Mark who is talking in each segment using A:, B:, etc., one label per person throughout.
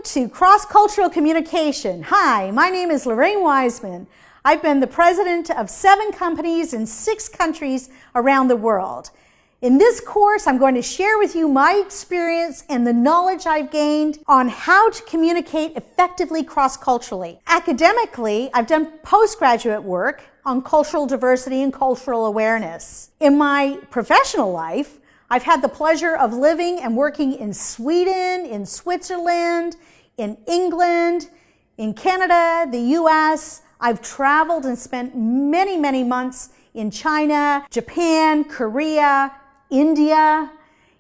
A: to Cross-Cultural Communication. Hi, my name is Lorraine Wiseman. I've been the president of 7 companies in 6 countries around the world. In this course, I'm going to share with you my experience and the knowledge I've gained on how to communicate effectively cross-culturally. Academically, I've done postgraduate work on cultural diversity and cultural awareness. In my professional life, I've had the pleasure of living and working in Sweden, in Switzerland, in England, in Canada, the US. I've traveled and spent many, many months in China, Japan, Korea, India,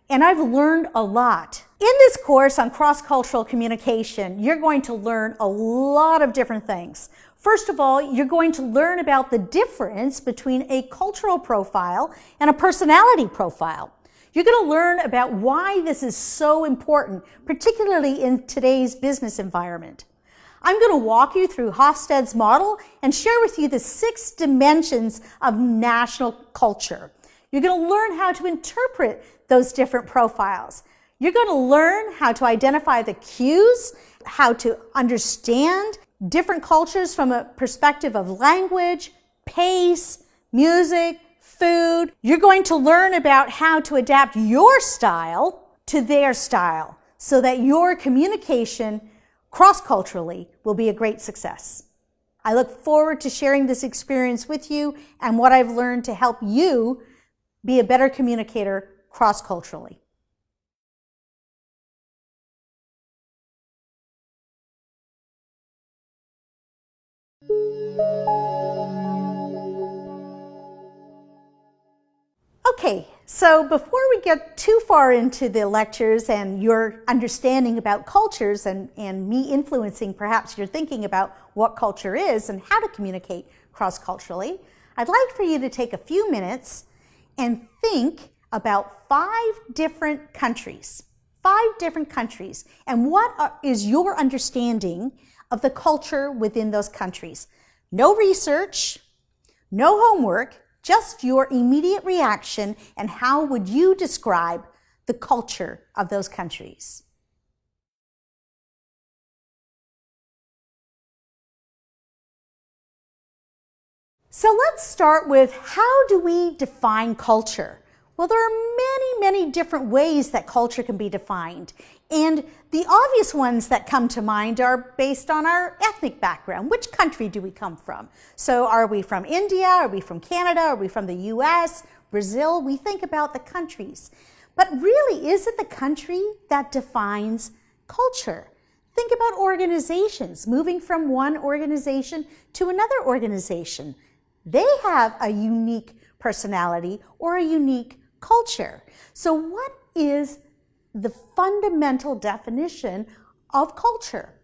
A: and I've learned a lot. In this course on cross-cultural communication, you're going to learn a lot of different things. First of all, you're going to learn about the difference between a cultural profile and a personality profile. You're going to learn about why this is so important, particularly in today's business environment. I'm going to walk you through Hofstede's model and share with you the 6 dimensions of national culture. You're going to learn how to interpret those different profiles. You're going to learn how to identify the cues, how to understand different cultures from a perspective of language, pace, music, food. You're going to learn about how to adapt your style to their style so that your communication cross-culturally will be a great success. I look forward to sharing this experience with you and what I've learned to help you be a better communicator cross-culturally. Okay, so before we get too far into the lectures and your understanding about cultures and me influencing perhaps your thinking about what culture is and how to communicate cross-culturally, I'd like for you to take a few minutes and think about 5 different countries. 5 different countries, and what is your understanding of the culture within those countries? No research, no homework, just your immediate reaction and how would you describe the culture of those countries. So let's start with, how do we define culture? Well, there are many, many different ways that culture can be defined. And the obvious ones that come to mind are based on our ethnic background. Which country do we come from? So are we from India? Are we from Canada? Are we from the US, Brazil? We think about the countries. But really, is it the country that defines culture? Think about organizations, moving from one organization to another organization. They have a unique personality or a unique culture. So what is the fundamental definition of culture?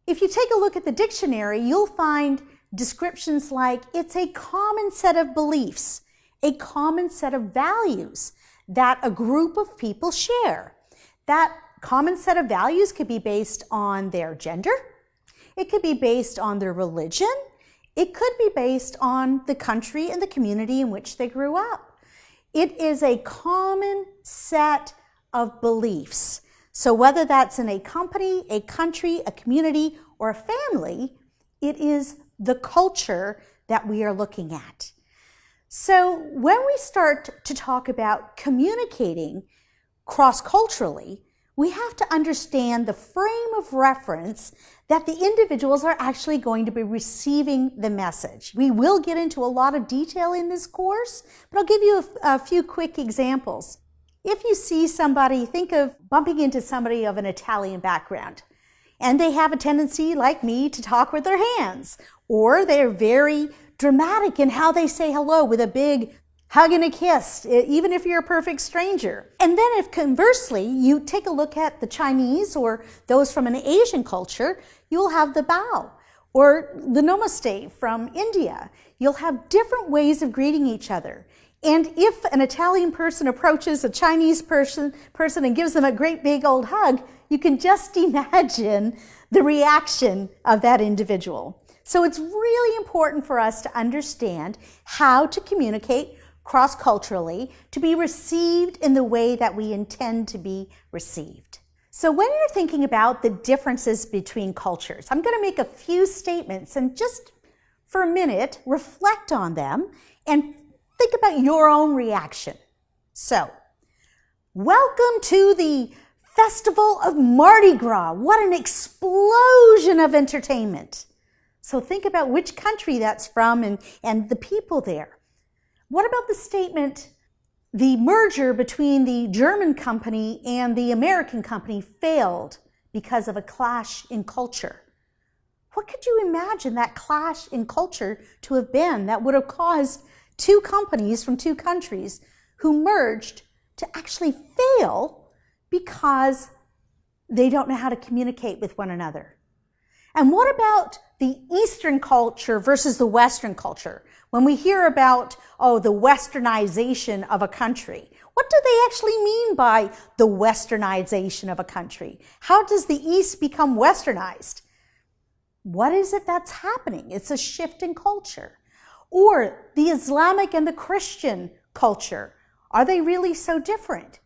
A: If you take a look at the dictionary, you'll find descriptions like it's a common set of beliefs, a common set of values that a group of people share. That common set of values could be based on their gender, it could be based on their religion, it could be based on the country and the community in which they grew up. It is a common set of beliefs. So whether that's in a company, a country, a community, or a family, it is the culture that we are looking at. So when we start to talk about communicating cross-culturally, we have to understand the frame of reference that the individuals are actually going to be receiving the message. We will get into a lot of detail in this course, but I'll give you a few quick examples. If you see somebody, think of bumping into somebody of an Italian background, and they have a tendency, like me, to talk with their hands, or they're very dramatic in how they say hello with a big hug and a kiss, even if you're a perfect stranger. And then if conversely, you take a look at the Chinese or those from an Asian culture, you'll have the bow, or the namaste from India. You'll have different ways of greeting each other. And if an Italian person approaches a Chinese person and gives them a great big old hug, you can just imagine the reaction of that individual. So it's really important for us to understand how to communicate cross-culturally to be received in the way that we intend to be received. So when you're thinking about the differences between cultures, I'm going to make a few statements and just for a minute reflect on them and think about your own reaction. So, welcome to the Festival of Mardi Gras. What an explosion of entertainment. So think about which country that's from and the people there. What about the statement, the merger between the German company and the American company failed because of a clash in culture? What could you imagine that clash in culture to have been that would have caused two companies from two countries who merged to actually fail because they don't know how to communicate with one another? And what about the Eastern culture versus the Western culture? When we hear about, the westernization of a country, what do they actually mean by the westernization of a country? How does the East become westernized? What is it that's happening? It's a shift in culture. Or the Islamic and the Christian culture. Are they really so different?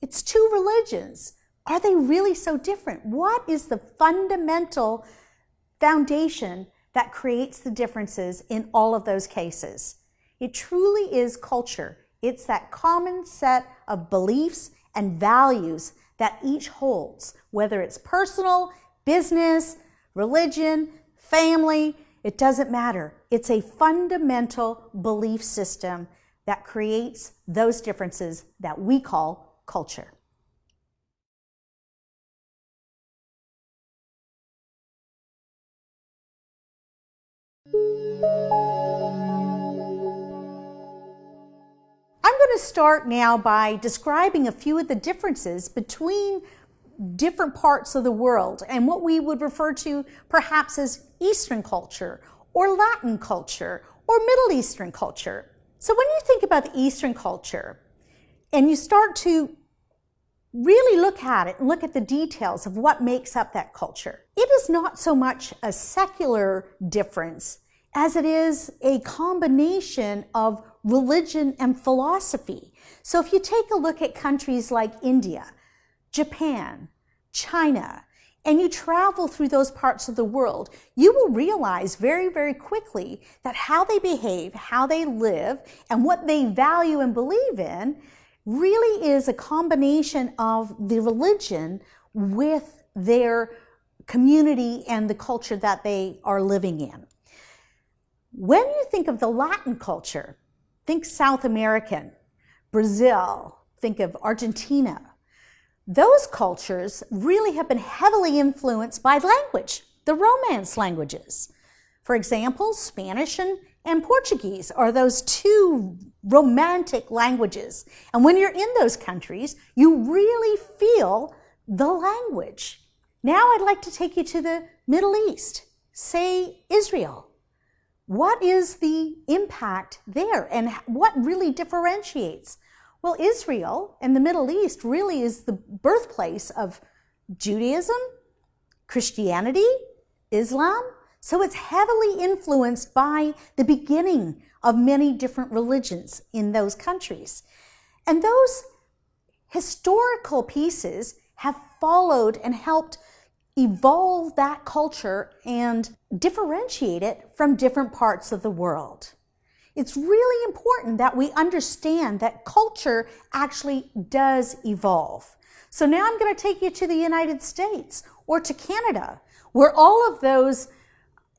A: It's two religions. Are they really so different? What is the fundamental foundation that creates the differences in all of those cases? It truly is culture. It's that common set of beliefs and values that each holds, whether it's personal, business, religion, family, it doesn't matter. It's a fundamental belief system that creates those differences that we call culture. I'm going to start now by describing a few of the differences between different parts of the world and what we would refer to perhaps as Eastern culture or Latin culture or Middle Eastern culture. So when you think about the Eastern culture and you start to really look at it and look at the details of what makes up that culture, it is not so much a secular difference as it is a combination of religion and philosophy. So if you take a look at countries like India, Japan, China, and you travel through those parts of the world, you will realize very, very quickly that how they behave, how they live, and what they value and believe in really is a combination of the religion with their community and the culture that they are living in. When you think of the Latin culture, think South American, Brazil, think of Argentina. Those cultures really have been heavily influenced by language, the Romance languages. For example, Spanish and Portuguese are those two romantic languages. And when you're in those countries, you really feel the language. Now I'd like to take you to the Middle East, say Israel. What is the impact there and what really differentiates? Well, Israel and the Middle East really is the birthplace of Judaism, Christianity, Islam. So it's heavily influenced by the beginning of many different religions in those countries. And those historical pieces have followed and helped evolve that culture and differentiate it from different parts of the world. It's really important that we understand that culture actually does evolve. So now I'm going to take you to the United States or to Canada, where all of those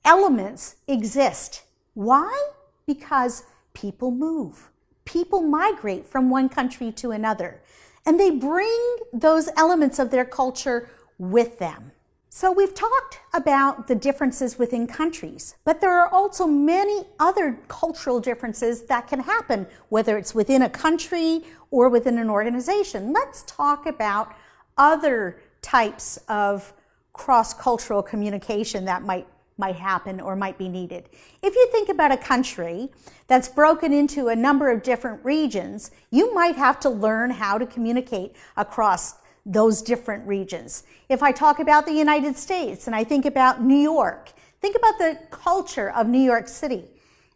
A: elements exist. Why? Because people move. People migrate from one country to another, and they bring those elements of their culture with them. So we've talked about the differences within countries, but there are also many other cultural differences that can happen, whether it's within a country or within an organization. Let's talk about other types of cross-cultural communication that might happen or might be needed. If you think about a country that's broken into a number of different regions, you might have to learn how to communicate across those different regions. If I talk about the United States and I think about New York, think about the culture of New York City.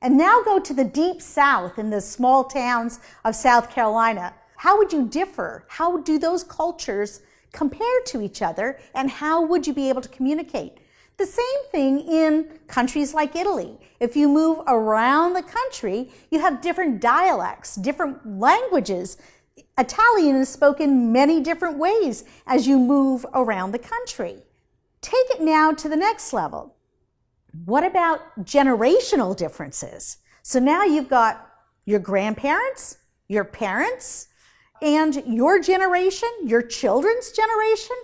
A: And now go to the deep South in the small towns of South Carolina. How would you differ? How do those cultures compared to each other, and how would you be able to communicate? The same thing in countries like Italy. If you move around the country, you have different dialects, different languages. Italian is spoken many different ways as you move around the country. Take it now to the next level. What about generational differences? So now you've got your grandparents, your parents, and your generation, your children's generation.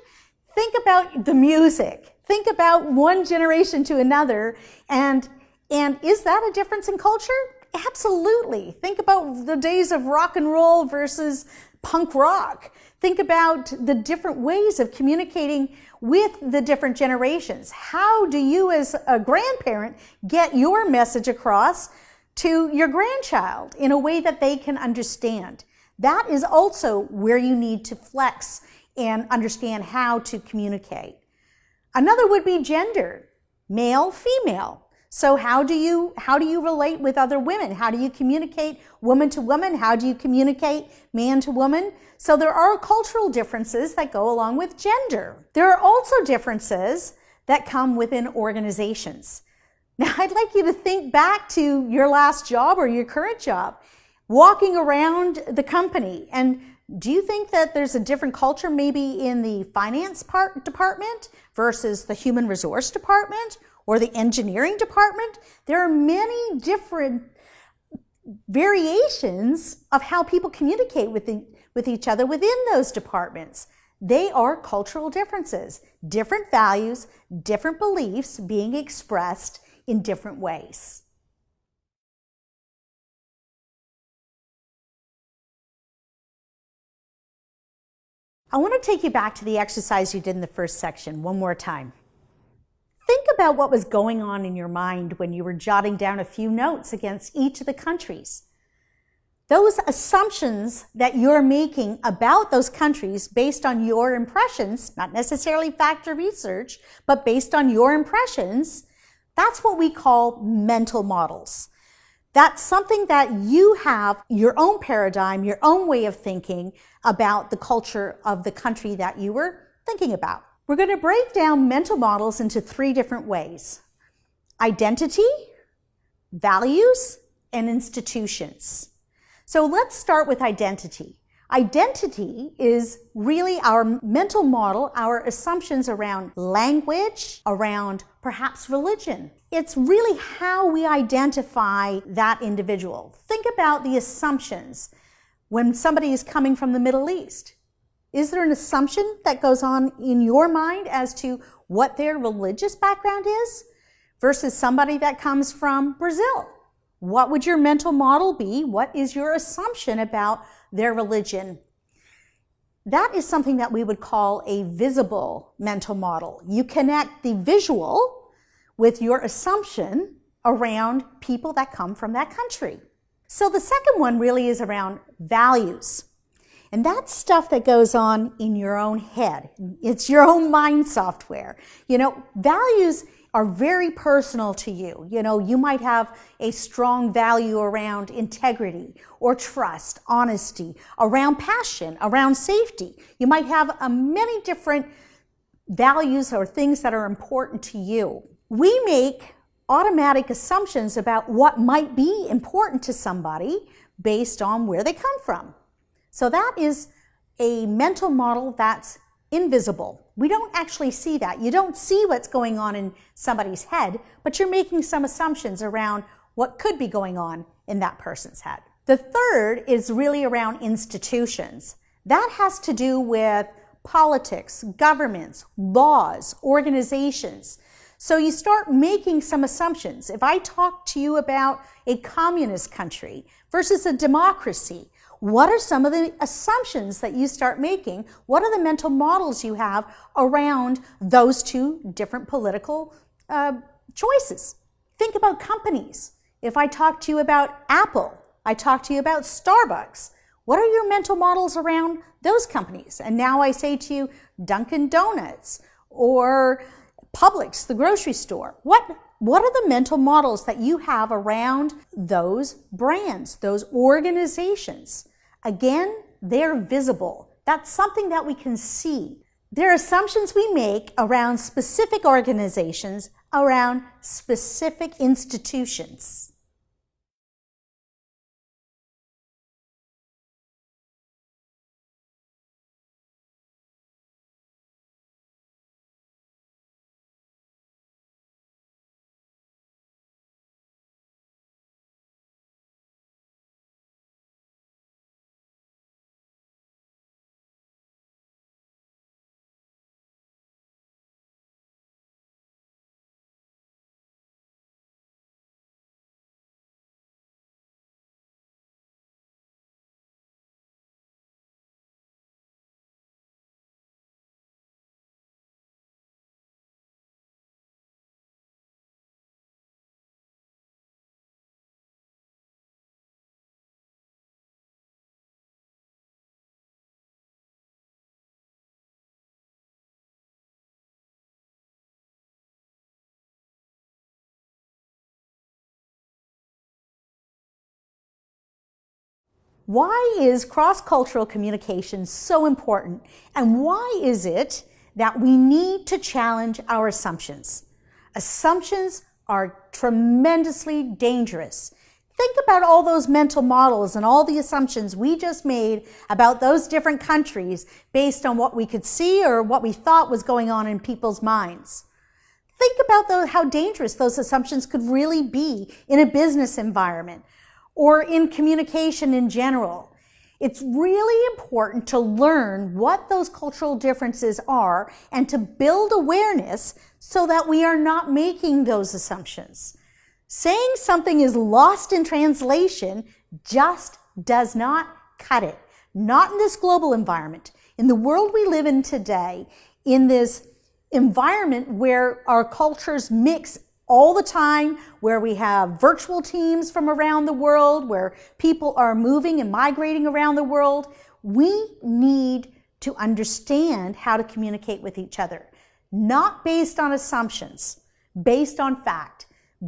A: Think about the music. Think about one generation to another, and is that a difference in culture? Absolutely. Think about the days of rock and roll versus punk rock. Think about the different ways of communicating with the different generations. How do you as a grandparent get your message across to your grandchild in a way that they can understand? That is also where you need to flex and understand how to communicate. Another would be gender, male, female. So how do you relate with other women? How do you communicate woman to woman? How do you communicate man to woman? So there are cultural differences that go along with gender. There are also differences that come within organizations. Now, I'd like you to think back to your last job or your current job, walking around the company, and do you think that there's a different culture maybe in the finance department versus the human resource department or the engineering department? There are many different variations of how people communicate with each other within those departments. They are cultural differences, different values, different beliefs being expressed in different ways. I want to take you back to the exercise you did in the first section one more time. Think about what was going on in your mind when you were jotting down a few notes against each of the countries. Those assumptions that you're making about those countries based on your impressions, not necessarily fact or research, but based on your impressions, that's what we call mental models. That's something that you have your own paradigm, your own way of thinking about the culture of the country that you were thinking about. We're going to break down mental models into three different ways: identity, values, and institutions. So let's start with identity. Identity is really our mental model, our assumptions around language, around perhaps religion. It's really how we identify that individual. Think about the assumptions when somebody is coming from the Middle East. Is there an assumption that goes on in your mind as to what their religious background is versus somebody that comes from Brazil? What would your mental model be? What is your assumption about their religion? That is something that we would call a visible mental model. You connect the visual with your assumption around people that come from that country. So the second one really is around values. And that's stuff that goes on in your own head. It's your own mind software. Values are very personal to you. You might have a strong value around integrity or trust, honesty, around passion, around safety. You might have many different values or things that are important to you. We make automatic assumptions about what might be important to somebody based on where they come from. So that is a mental model that's invisible. We don't actually see that. You don't see what's going on in somebody's head, but you're making some assumptions around what could be going on in that person's head. The third is really around institutions. That has to do with politics, governments, laws, organizations. So you start making some assumptions. If I talk to you about a communist country versus a democracy, what are some of the assumptions that you start making? What are the mental models you have around those two different political choices? Think about companies. If I talk to you about Apple, I talk to you about Starbucks, what are your mental models around those companies? And now I say to you, Dunkin' Donuts or Publix, the grocery store. What are the mental models that you have around those brands, those organizations? Again, they're visible. That's something that we can see. They're assumptions we make around specific organizations, around specific institutions. Why is cross-cultural communication so important? And why is it that we need to challenge our assumptions? Assumptions are tremendously dangerous. Think about all those mental models and all the assumptions we just made about those different countries based on what we could see or what we thought was going on in people's minds. Think about how dangerous those assumptions could really be in a business environment or in communication in general. It's really important to learn what those cultural differences are and to build awareness so that we are not making those assumptions. Saying something is lost in translation just does not cut it. Not in this global environment. In the world we live in today, in this environment where our cultures mix all the time, where we have virtual teams from around the world, where people are moving and migrating around the world, we need to understand how to communicate with each other. Not based on assumptions, based on fact,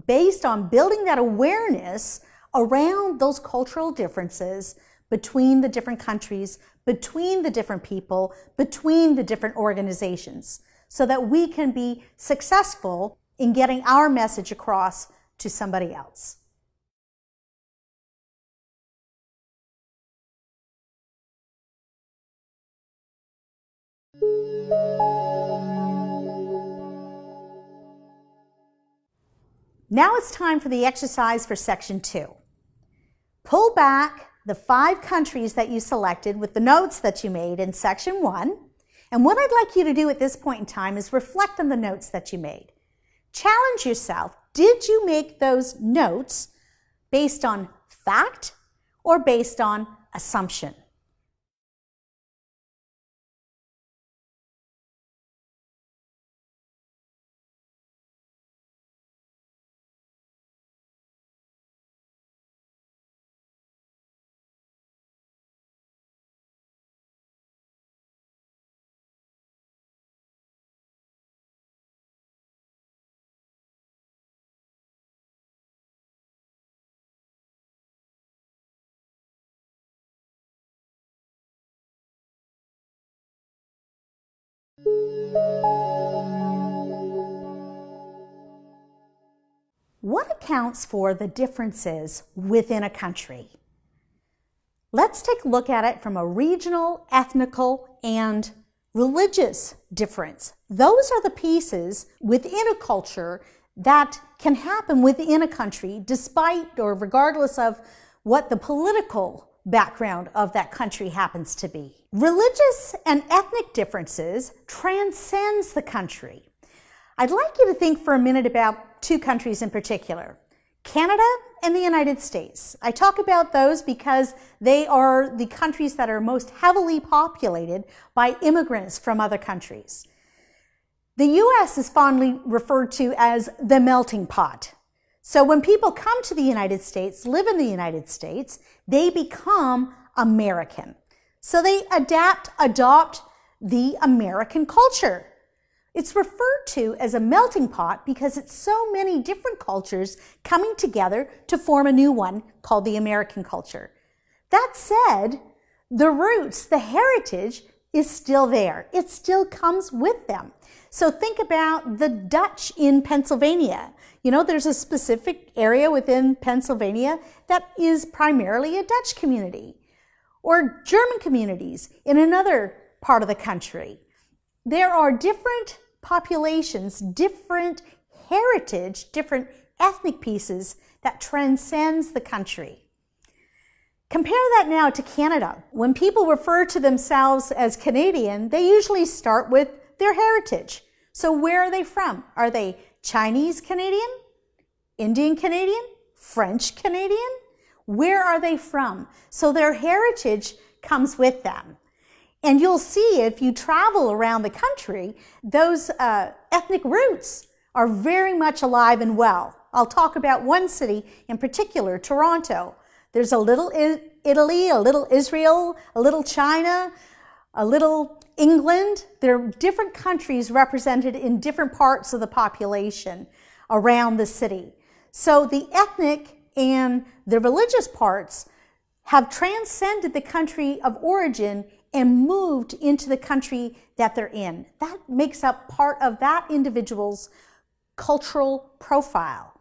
A: based on building that awareness around those cultural differences between the different countries, between the different people, between the different organizations, so that we can be successful in getting our message across to somebody else. Now it's time for the exercise for section 2. Pull back the 5 countries that you selected with the notes that you made in section 1. And what I'd like you to do at this point in time is reflect on the notes that you made. Challenge yourself. Did you make those notes based on fact or based on assumption? What accounts for the differences within a country? Let's take a look at it from a regional, ethnical, and religious difference. Those are the pieces within a culture that can happen within a country despite or regardless of what the political background of that country happens to be. Religious and ethnic differences transcends the country. I'd like you to think for a minute about 2 countries in particular, Canada and the United States. I talk about those because they are the countries that are most heavily populated by immigrants from other countries. The U.S. is fondly referred to as the melting pot. So when people come to the United States, live in the United States, they become American. So they adopt the American culture. It's referred to as a melting pot because it's so many different cultures coming together to form a new one called the American culture. That said, the roots, the heritage, is still there. It still comes with them. So think about the Dutch in Pennsylvania. You know, there's a specific area within Pennsylvania that is primarily a Dutch community, or German communities in another part of the country. There are different populations, different heritage, different ethnic pieces that transcends the country. Compare that now to Canada. When people refer to themselves as Canadian, they usually start with their heritage. So where are they from? Are they Chinese Canadian, Indian Canadian, French Canadian? Where are they from? So their heritage comes with them. And you'll see if you travel around the country, those ethnic roots are very much alive and well. I'll talk about one city in particular, Toronto. There's a little Italy, a little Israel, a little China, a little England. There are different countries represented in different parts of the population around the city. So the ethnic and the religious parts have transcended the country of origin and moved into the country that they're in. That makes up part of that individual's cultural profile.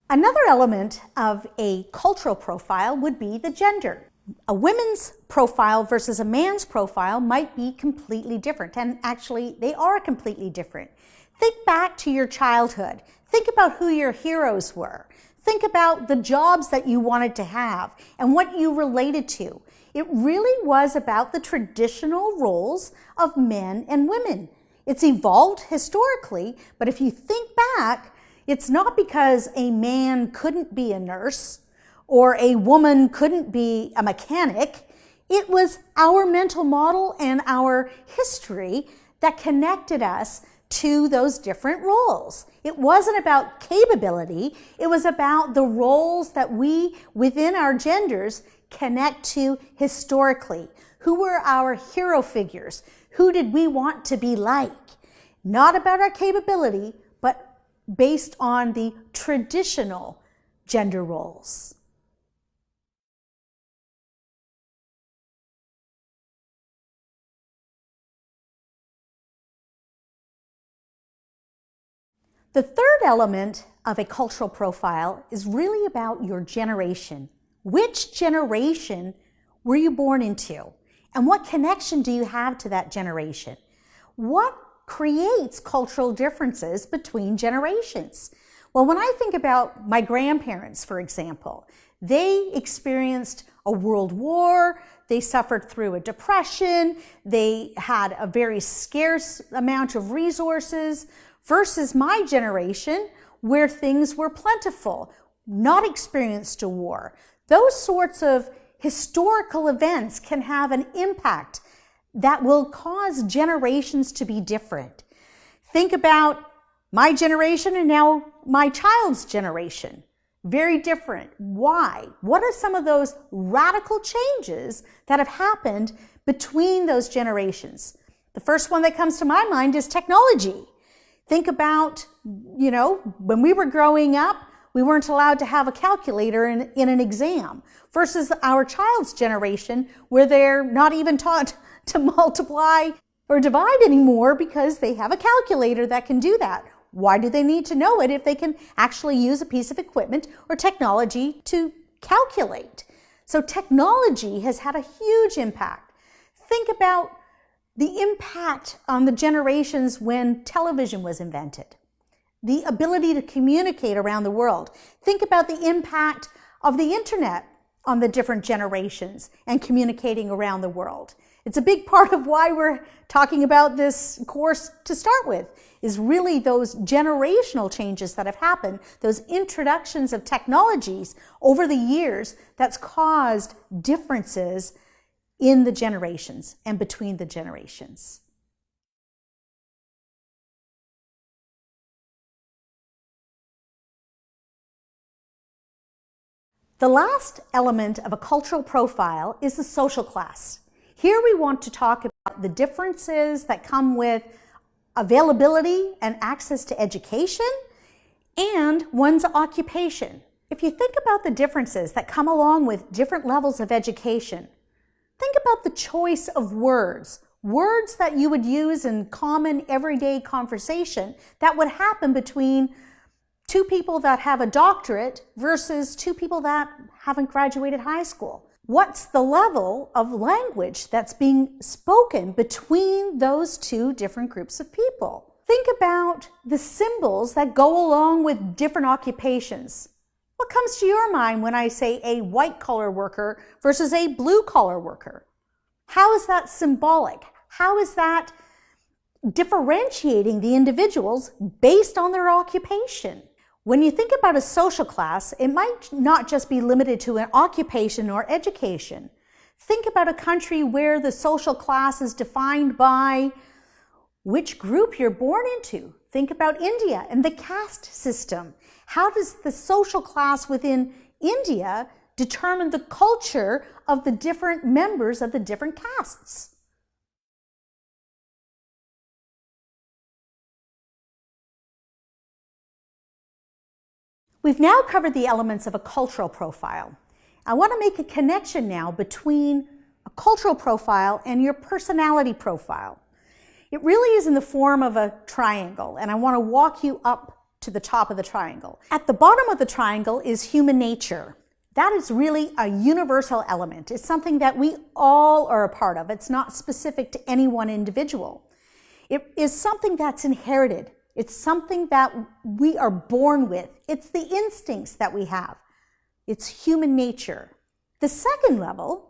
A: Another element of a cultural profile would be the gender. A woman's profile versus a man's profile might be completely different, and actually they are completely different. Think back to your childhood. Think about who your heroes were. Think about the jobs that you wanted to have and what you related to. It really was about the traditional roles of men and women. It's evolved historically, but if you think back, it's not because a man couldn't be a nurse or a woman couldn't be a mechanic. It was our mental model and our history that connected us to those different roles. It wasn't about capability. It was about the roles that we, within our genders, connect to historically. Who were our hero figures? Who did we want to be like? Not about our capability, but based on the traditional gender roles. The third element of a cultural profile is really about your generation. Which generation were you born into? And what connection do you have to that generation? What creates cultural differences between generations? Well, when I think about my grandparents, for example, they experienced a world war, they suffered through a depression, they had a very scarce amount of resources, versus my generation where things were plentiful, not experienced a war. Those sorts of historical events can have an impact that will cause generations to be different. Think about my generation and now my child's generation. Very different. Why? What are some of those radical changes that have happened between those generations? The first one that comes to my mind is technology. Think about, when we were growing up, we weren't allowed to have a calculator in an exam, versus our child's generation where they're not even taught to multiply or divide anymore because they have a calculator that can do that. Why do they need to know it if they can actually use a piece of equipment or technology to calculate? So technology has had a huge impact. Think about the impact on the generations when television was invented, the ability to communicate around the world. Think about the impact of the internet on the different generations and communicating around the world. It's a big part of why we're talking about this course to start with, is really those generational changes that have happened, those introductions of technologies over the years that's caused differences in the generations and between the generations. The last element of a cultural profile is the social class. Here we want to talk about the differences that come with availability and access to education, and one's occupation. If you think about the differences that come along with different levels of education, think about the choice of words that you would use in common everyday conversation that would happen between two people that have a doctorate versus two people that haven't graduated high school. What's the level of language that's being spoken between those two different groups of people? Think about the symbols that go along with different occupations. What comes to your mind when I say a white-collar worker versus a blue-collar worker? How is that symbolic? How is that differentiating the individuals based on their occupation? When you think about a social class, it might not just be limited to an occupation or education. Think about a country where the social class is defined by which group you're born into. Think about India and the caste system. How does the social class within India determine the culture of the different members of the different castes? We've now covered the elements of a cultural profile. I want to make a connection now between a cultural profile and your personality profile. It really is in the form of a triangle, and I want to walk you up to the top of the triangle. At the bottom of the triangle is human nature. That is really a universal element. It's something that we all are a part of. It's not specific to any one individual. It is something that's inherited. It's something that we are born with. It's the instincts that we have. It's human nature. The second level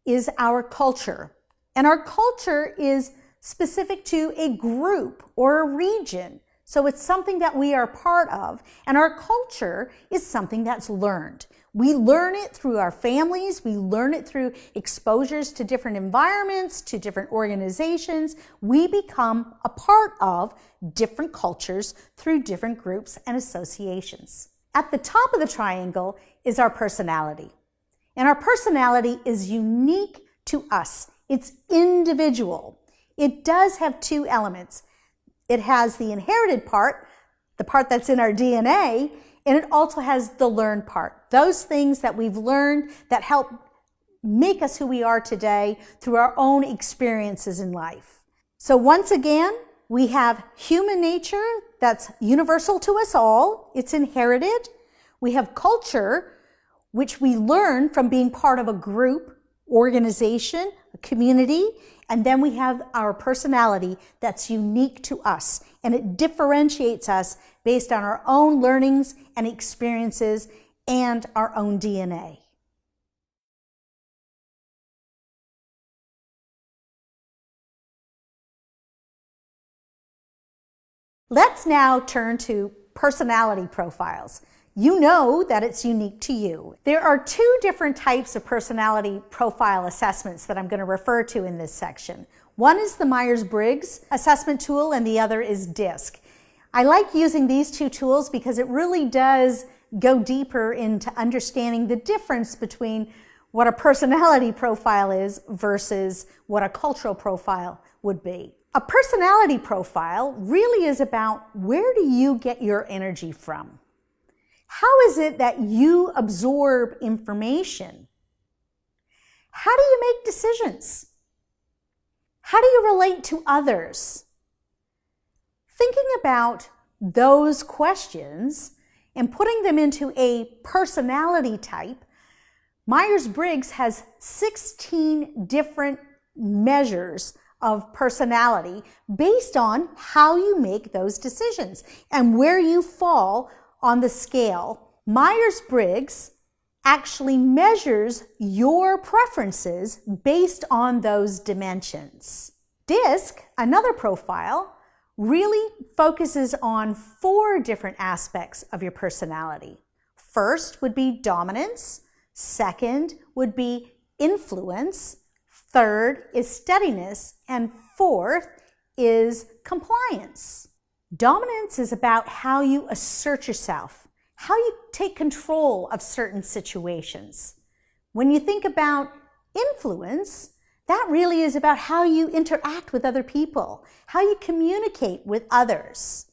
A: is our culture. And our culture is specific to a group or a region. So it's something that we are part of. And our culture is something that's learned. We learn it through our families. We learn it through exposures to different environments, to different organizations. We become a part of different cultures through different groups and associations. At the top of the triangle is our personality. And our personality is unique to us. It's individual. It does have two elements. It has the inherited part, the part that's in our DNA, and it also has the learned part. Those things that we've learned that help make us who we are today through our own experiences in life. So once again, we have human nature that's universal to us all. It's inherited. We have culture, which we learn from being part of a group, organization, a community. And then we have our personality that's unique to us. And it differentiates us based on our own learnings and experiences and our own DNA. Let's now turn to personality profiles. You know that it's unique to you. There are two different types of personality profile assessments that I'm going to refer to in this section. One is the Myers-Briggs assessment tool and the other is DISC. I like using these two tools because it really does go deeper into understanding the difference between what a personality profile is versus what a cultural profile would be. A personality profile really is about where do you get your energy from? How is it that you absorb information? How do you make decisions? How do you relate to others? Thinking about those questions and putting them into a personality type, Myers-Briggs has 16 different measures of personality based on how you make those decisions and where you fall on the scale. Myers-Briggs actually measures your preferences based on those dimensions. DISC, another profile, really focuses on 4 different aspects of your personality. First would be dominance. Second would be influence. Third is steadiness. And fourth is compliance. Dominance is about how you assert yourself, how you take control of certain situations. When you think about influence, That really is about how you interact with other people, how you communicate with others.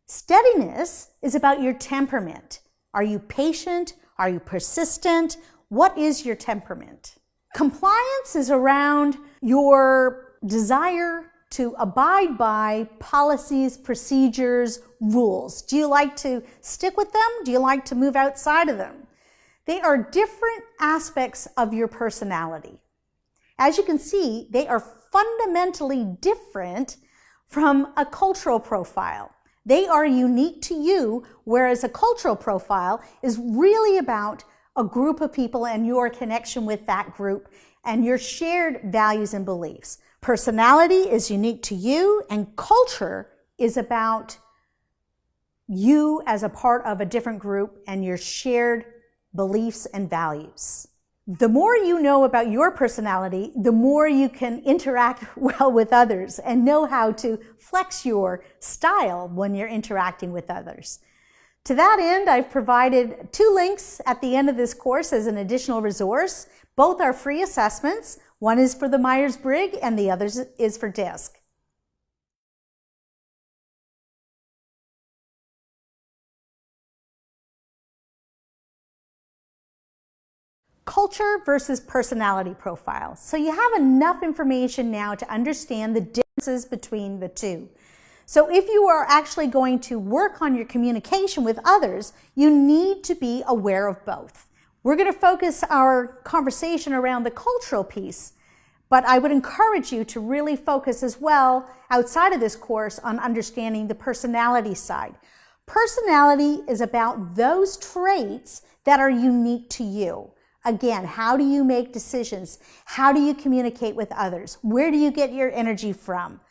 A: Steadiness is about your temperament. Are you patient? Are you persistent? What is your temperament? Compliance is around your desire to abide by policies, procedures, rules. Do you like to stick with them? Do you like to move outside of them? They are different aspects of your personality. As you can see, they are fundamentally different from a cultural profile. They are unique to you, whereas a cultural profile is really about a group of people and your connection with that group and your shared values and beliefs. Personality is unique to you, and culture is about you as a part of a different group and your shared beliefs and values. The more you know about your personality, the more you can interact well with others and know how to flex your style when you're interacting with others. To that end, I've provided 2 links at the end of this course as an additional resource. Both are free assessments. One is for the Myers-Briggs and the other is for DISC. Culture versus personality profile. So you have enough information now to understand the differences between the two. So if you are actually going to work on your communication with others, you need to be aware of both. We're going to focus our conversation around the cultural piece, but I would encourage you to really focus as well outside of this course on understanding the personality side. Personality is about those traits that are unique to you. Again, how do you make decisions? How do you communicate with others? Where do you get your energy from?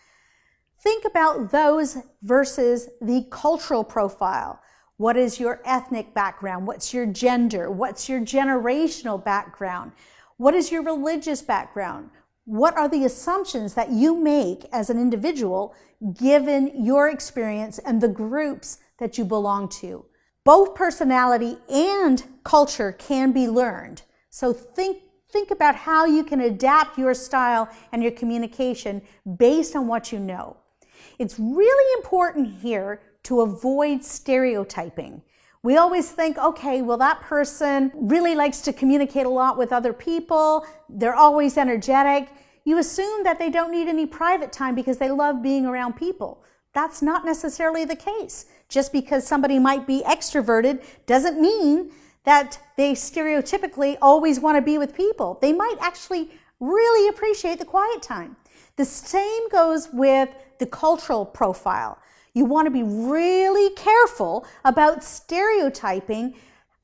A: Think about those versus the cultural profile. What is your ethnic background? What's your gender? What's your generational background? What is your religious background? What are the assumptions that you make as an individual given your experience and the groups that you belong to? Both personality and culture can be learned. So think about how you can adapt your style and your communication based on what you know. It's really important here to avoid stereotyping. We always think, okay, well, that person really likes to communicate a lot with other people. They're always energetic. You assume that they don't need any private time because they love being around people. That's not necessarily the case. Just because somebody might be extroverted doesn't mean that they stereotypically always want to be with people. They might actually really appreciate the quiet time. The same goes with the cultural profile. You want to be really careful about stereotyping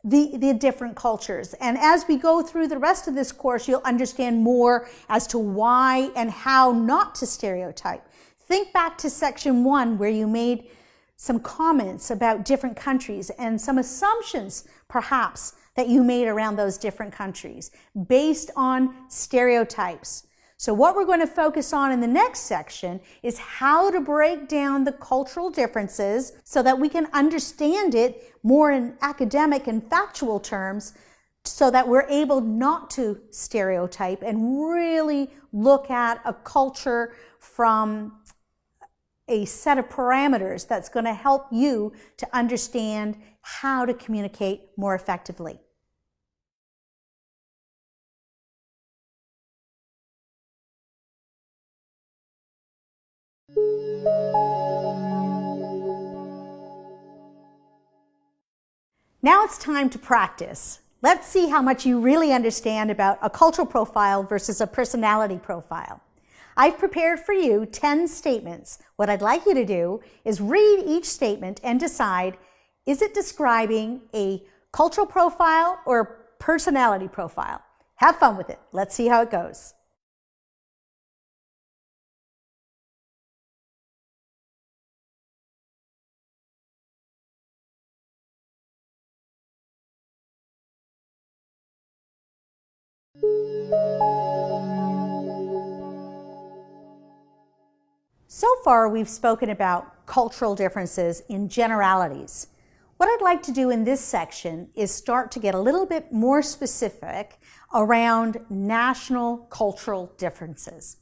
A: the different cultures. And as we go through the rest of this course, you'll understand more as to why and how not to stereotype. Think back to section 1 where you made some comments about different countries and some assumptions perhaps that you made around those different countries based on stereotypes. So what we're going to focus on in the next section is how to break down the cultural differences so that we can understand it more in academic and factual terms so that we're able not to stereotype and really look at a culture from a set of parameters that's going to help you to understand how to communicate more effectively. Now it's time to practice. Let's see how much you really understand about a cultural profile versus a personality profile. I've prepared for you 10 statements. What I'd like you to do is read each statement and decide, is it describing a cultural profile or a personality profile? Have fun with it. Let's see how it goes. So far, we've spoken about cultural differences in generalities. What I'd like to do in this section is start to get a little bit more specific around national cultural differences.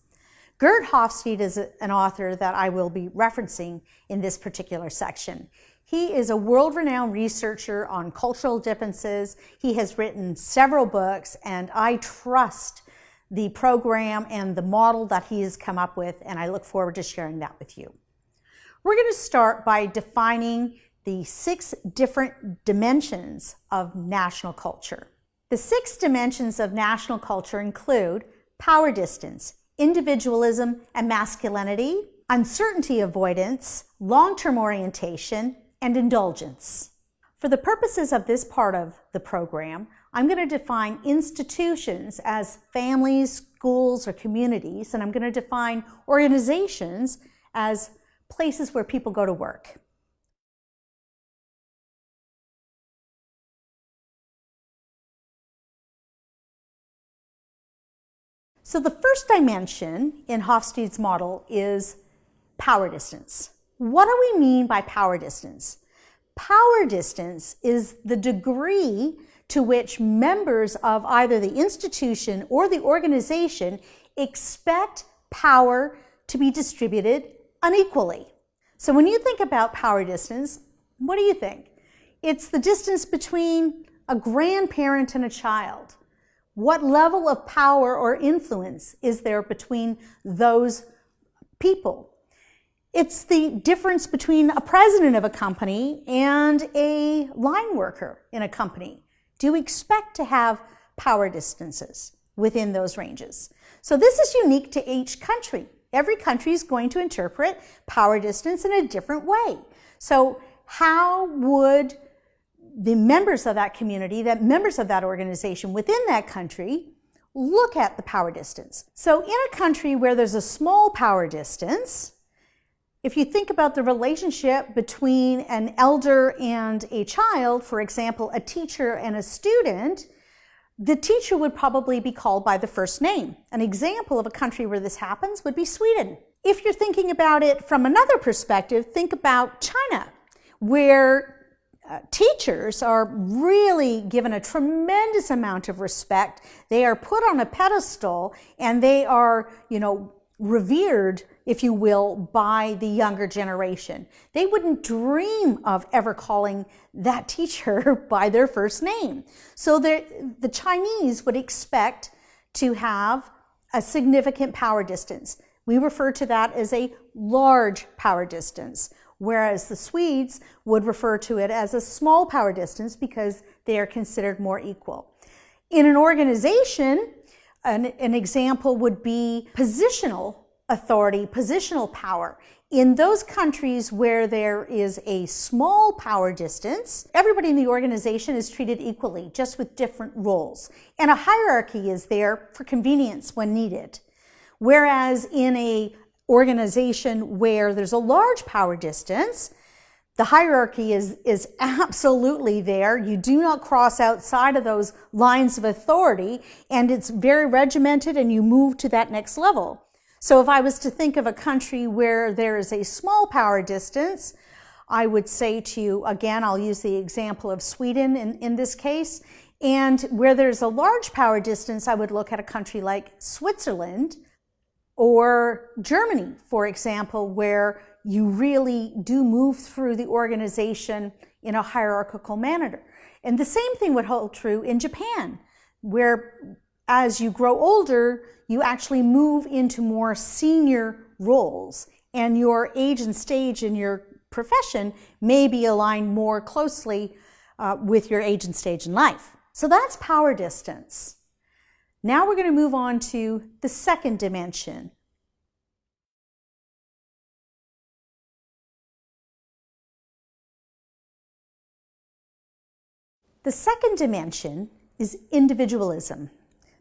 A: Geert Hofstede is an author that I will be referencing in this particular section. He is a world-renowned researcher on cultural differences. He has written several books, and I trust the program and the model that he has come up with, and I look forward to sharing that with you. We're going to start by defining the 6 different dimensions of national culture. The 6 dimensions of national culture include power distance, individualism and masculinity, uncertainty avoidance, long-term orientation, and indulgence. For the purposes of this part of the program, I'm going to define institutions as families, schools, or communities, and I'm going to define organizations as places where people go to work. So the first dimension in Hofstede's model is power distance. What do we mean by power distance? Power distance is the degree to which members of either the institution or the organization expect power to be distributed unequally. So when you think about power distance, what do you think? It's the distance between a grandparent and a child. What level of power or influence is there between those people? It's the difference between a president of a company and a line worker in a company. Do you expect to have power distances within those ranges? So this is unique to each country. Every country is going to interpret power distance in a different way. So how would the members of that community, the members of that organization within that country, look at the power distance? So in a country where there's a small power distance, if you think about the relationship between an elder and a child, for example, a teacher and a student, the teacher would probably be called by the first name. An example of a country where this happens would be Sweden. If you're thinking about it from another perspective, think about China, where teachers are really given a tremendous amount of respect. They are put on a pedestal and they are, revered, if you will, by the younger generation. They wouldn't dream of ever calling that teacher by their first name. So the Chinese would expect to have a significant power distance. We refer to that as a large power distance, whereas the Swedes would refer to it as a small power distance because they are considered more equal. In an organization, an example would be positional authority, positional power. In those countries where there is a small power distance, everybody in the organization is treated equally, just with different roles. And a hierarchy is there for convenience when needed. Whereas in an organization where there's a large power distance, the hierarchy is absolutely there. You do not cross outside of those lines of authority, and it's very regimented, and you move to that next level. So if I was to think of a country where there is a small power distance, I would say to you, again, I'll use the example of Sweden in this case, and where there's a large power distance, I would look at a country like Switzerland or Germany, for example, where you really do move through the organization in a hierarchical manner. And the same thing would hold true in Japan, where as you grow older, you actually move into more senior roles, and your age and stage in your profession may be aligned more closely with your age and stage in life. So that's power distance. Now we're going to move on to the second dimension. The second dimension is individualism.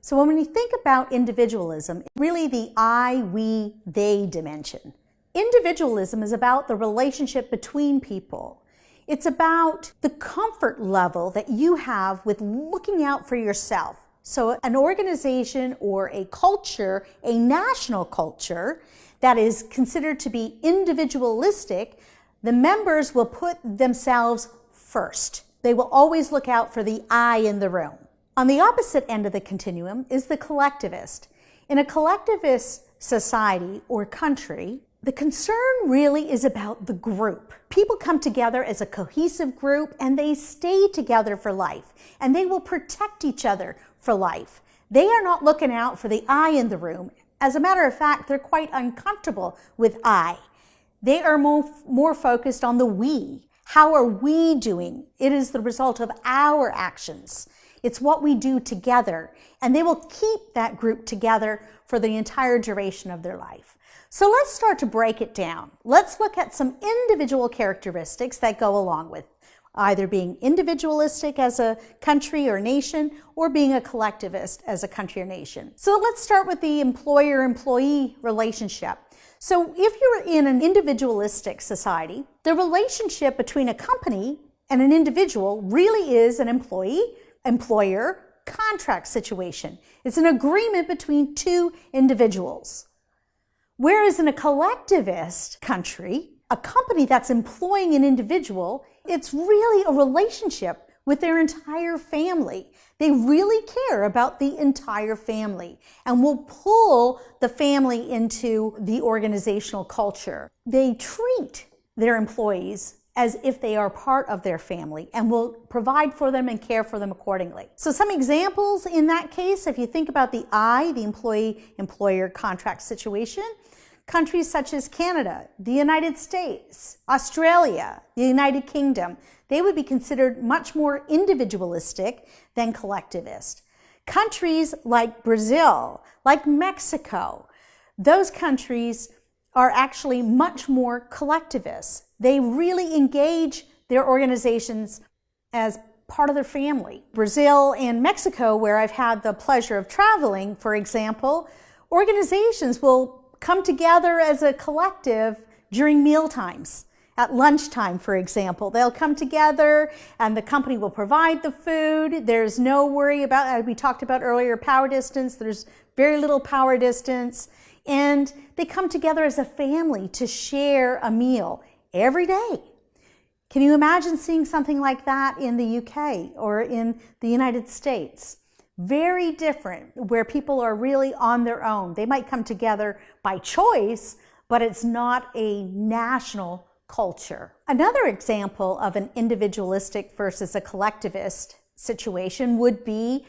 A: So when we think about individualism, really the I, we, they dimension. Individualism is about the relationship between people. It's about the comfort level that you have with looking out for yourself. So an organization or a culture, a national culture that is considered to be individualistic, the members will put themselves first. They will always look out for the I in the room. On the opposite end of the continuum is the collectivist. In a collectivist society or country, the concern really is about the group. People come together as a cohesive group and they stay together for life, and they will protect each other for life. They are not looking out for the I in the room. As a matter of fact, they're quite uncomfortable with I. They are more focused on the we. How are we doing? It is the result of our actions. It's what we do together, and they will keep that group together for the entire duration of their life. So let's start to break it down. Let's look at some individual characteristics that go along with either being individualistic as a country or nation, or being a collectivist as a country or nation. So let's start with the employer-employee relationship. So if you're in an individualistic society, the relationship between a company and an individual really is an employee-employer contract situation. It's an agreement between two individuals. Whereas in a collectivist country, a company that's employing an individual, it's really a relationship with their entire family. They really care about the entire family and will pull the family into the organizational culture. They treat their employees as if they are part of their family and will provide for them and care for them accordingly. So some examples in that case, if you think about the I, the employee-employer contract situation, countries such as Canada, the United States, Australia, the United Kingdom, they would be considered much more individualistic than collectivist. Countries like Brazil, like Mexico, those countries are actually much more collectivist. They really engage their organizations as part of their family. Brazil and Mexico, where I've had the pleasure of traveling, for example, organizations will come together as a collective during meal times. At lunchtime, for example, they'll come together and the company will provide the food. There's no worry about, as we talked about earlier, power distance. There's very little power distance. And they come together as a family to share a meal every day. Can you imagine seeing something like that in the UK or in the United States? Very different, where people are really on their own. They might come together by choice, but it's not a national culture. Another example of an individualistic versus a collectivist situation would be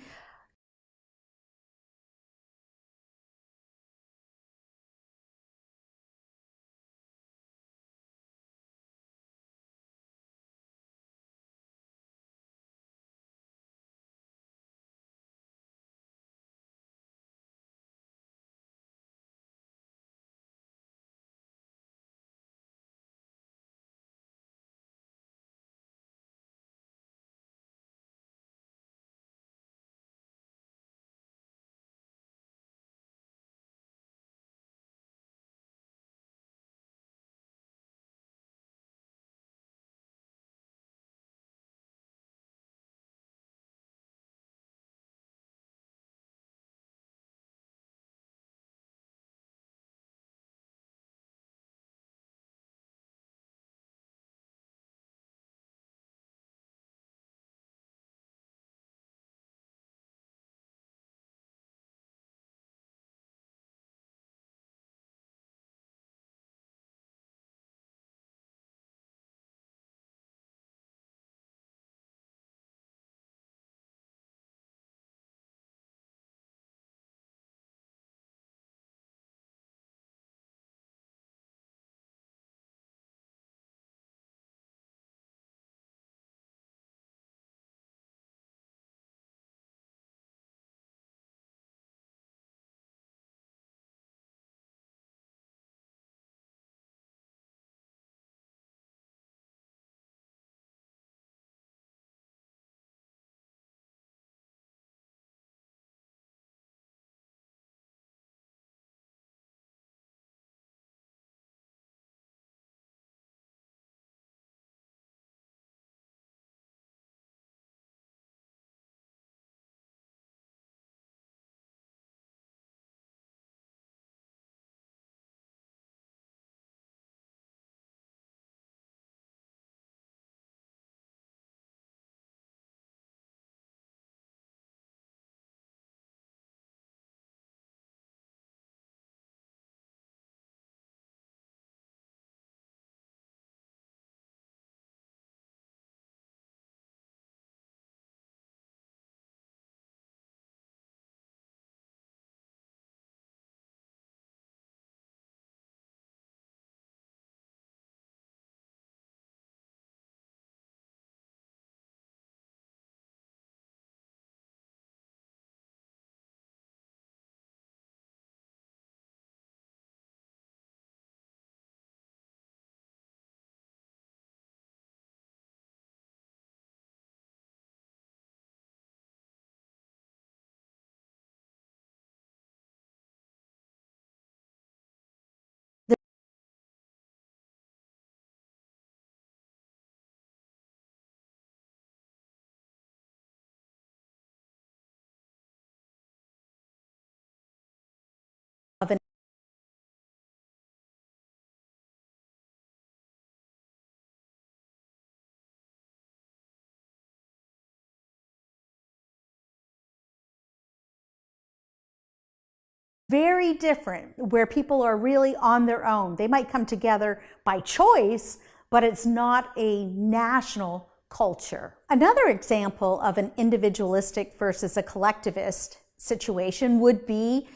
A: Very different, where people are really on their own. They might come together by choice, but it's not a national culture. Another example of an individualistic versus a collectivist situation would be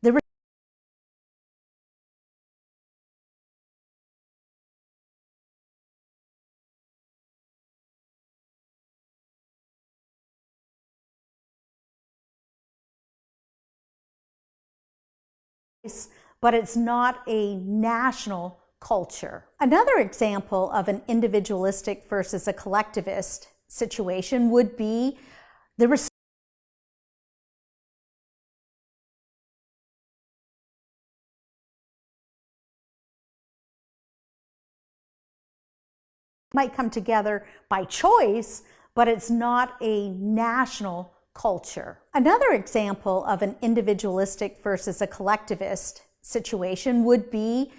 A: the but it's not a national culture. Another example of an individualistic versus a collectivist situation would be the might come together by choice, but it's not a national culture. Another example of an individualistic versus a collectivist situation would be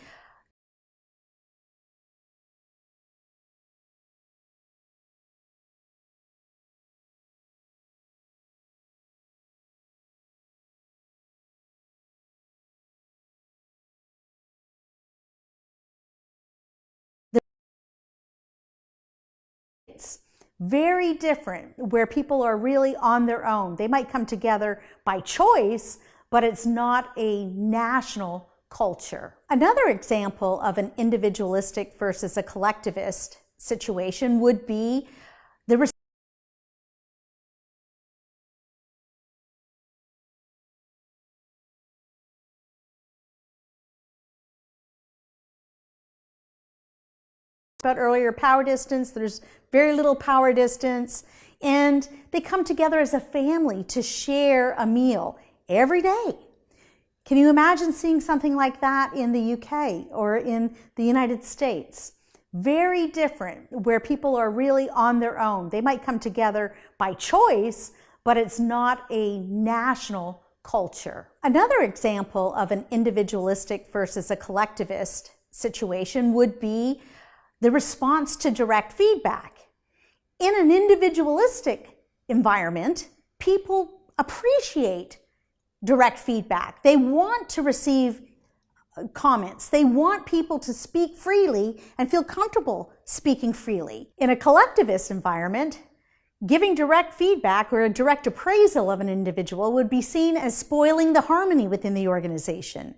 A: very different, where people are really on their own. They might come together by choice, but it's not a national culture. Another example of an individualistic versus a collectivist situation would be the about earlier, power distance. There's very little power distance, and they come together as a family to share a meal every day. Can you imagine seeing something like that in the UK or in the United States? Very different, where people are really on their own. They might come together by choice, but it's not a national culture. Another example of an individualistic versus a collectivist situation would be the response to direct feedback. In an individualistic environment, people appreciate direct feedback. They want to receive comments. They want people to speak freely and feel comfortable speaking freely. In a collectivist environment, giving direct feedback or a direct appraisal of an individual would be seen as spoiling the harmony within the organization.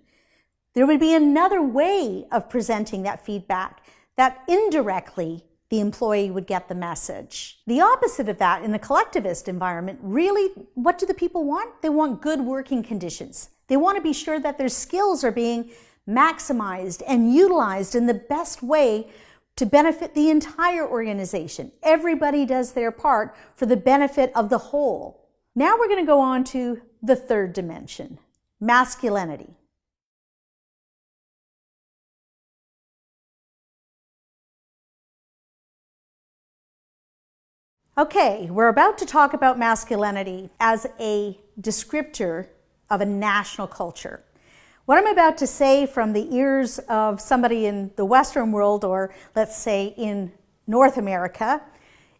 A: There would be another way of presenting that feedback that indirectly the employee would get the message. The opposite of that, in the collectivist environment, really, what do the people want? They want good working conditions. They want to be sure that their skills are being maximized and utilized in the best way to benefit the entire organization. Everybody does their part for the benefit of the whole. Now we're going to go on to the third dimension, masculinity. Okay, we're about to talk about masculinity as a descriptor of a national culture. What I'm about to say from the ears of somebody in the Western world, or let's say in North America,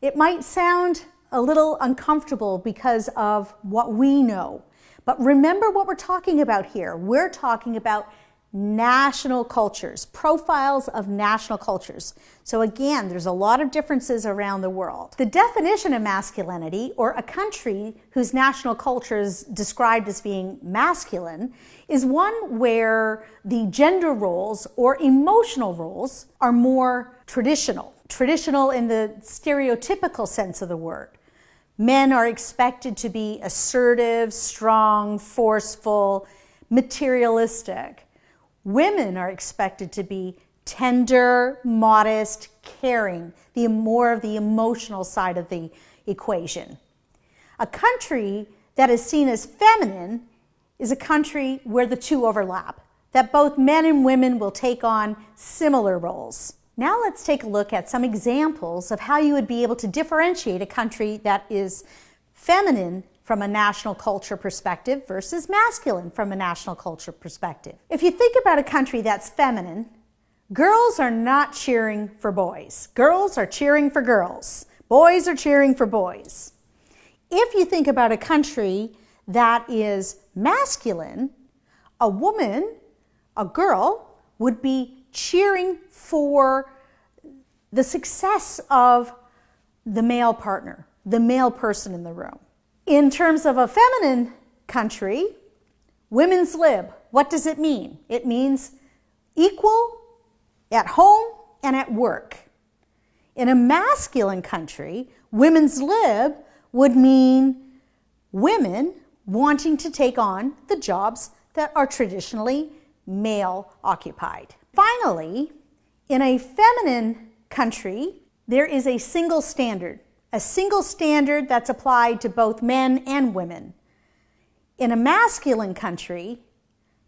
A: it might sound a little uncomfortable because of what we know. But remember what we're talking about here. We're talking about national cultures, profiles of national cultures. So again, there's a lot of differences around the world. The definition of masculinity, or a country whose national culture is described as being masculine, is one where the gender roles or emotional roles are more traditional. Traditional in the stereotypical sense of the word. Men are expected to be assertive, strong, forceful, materialistic. Women are expected to be tender, modest, caring, more of the emotional side of the equation. A country that is seen as feminine is a country where the two overlap, that both men and women will take on similar roles. Now let's take a look at some examples of how you would be able to differentiate a country that is feminine from a national culture perspective versus masculine from a national culture perspective. If you think about a country that's feminine, girls are not cheering for boys. Girls are cheering for girls. Boys are cheering for boys. If you think about a country that is masculine, A woman, a girl, would be cheering for the success of the male partner, the male person in the room. In terms of a feminine country, women's lib, what does it mean? It means equal at home and at work. In a masculine country, women's lib would mean women wanting to take on the jobs that are traditionally male occupied. Finally, in a feminine country, there is a single standard that's applied to both men and women. In a masculine country,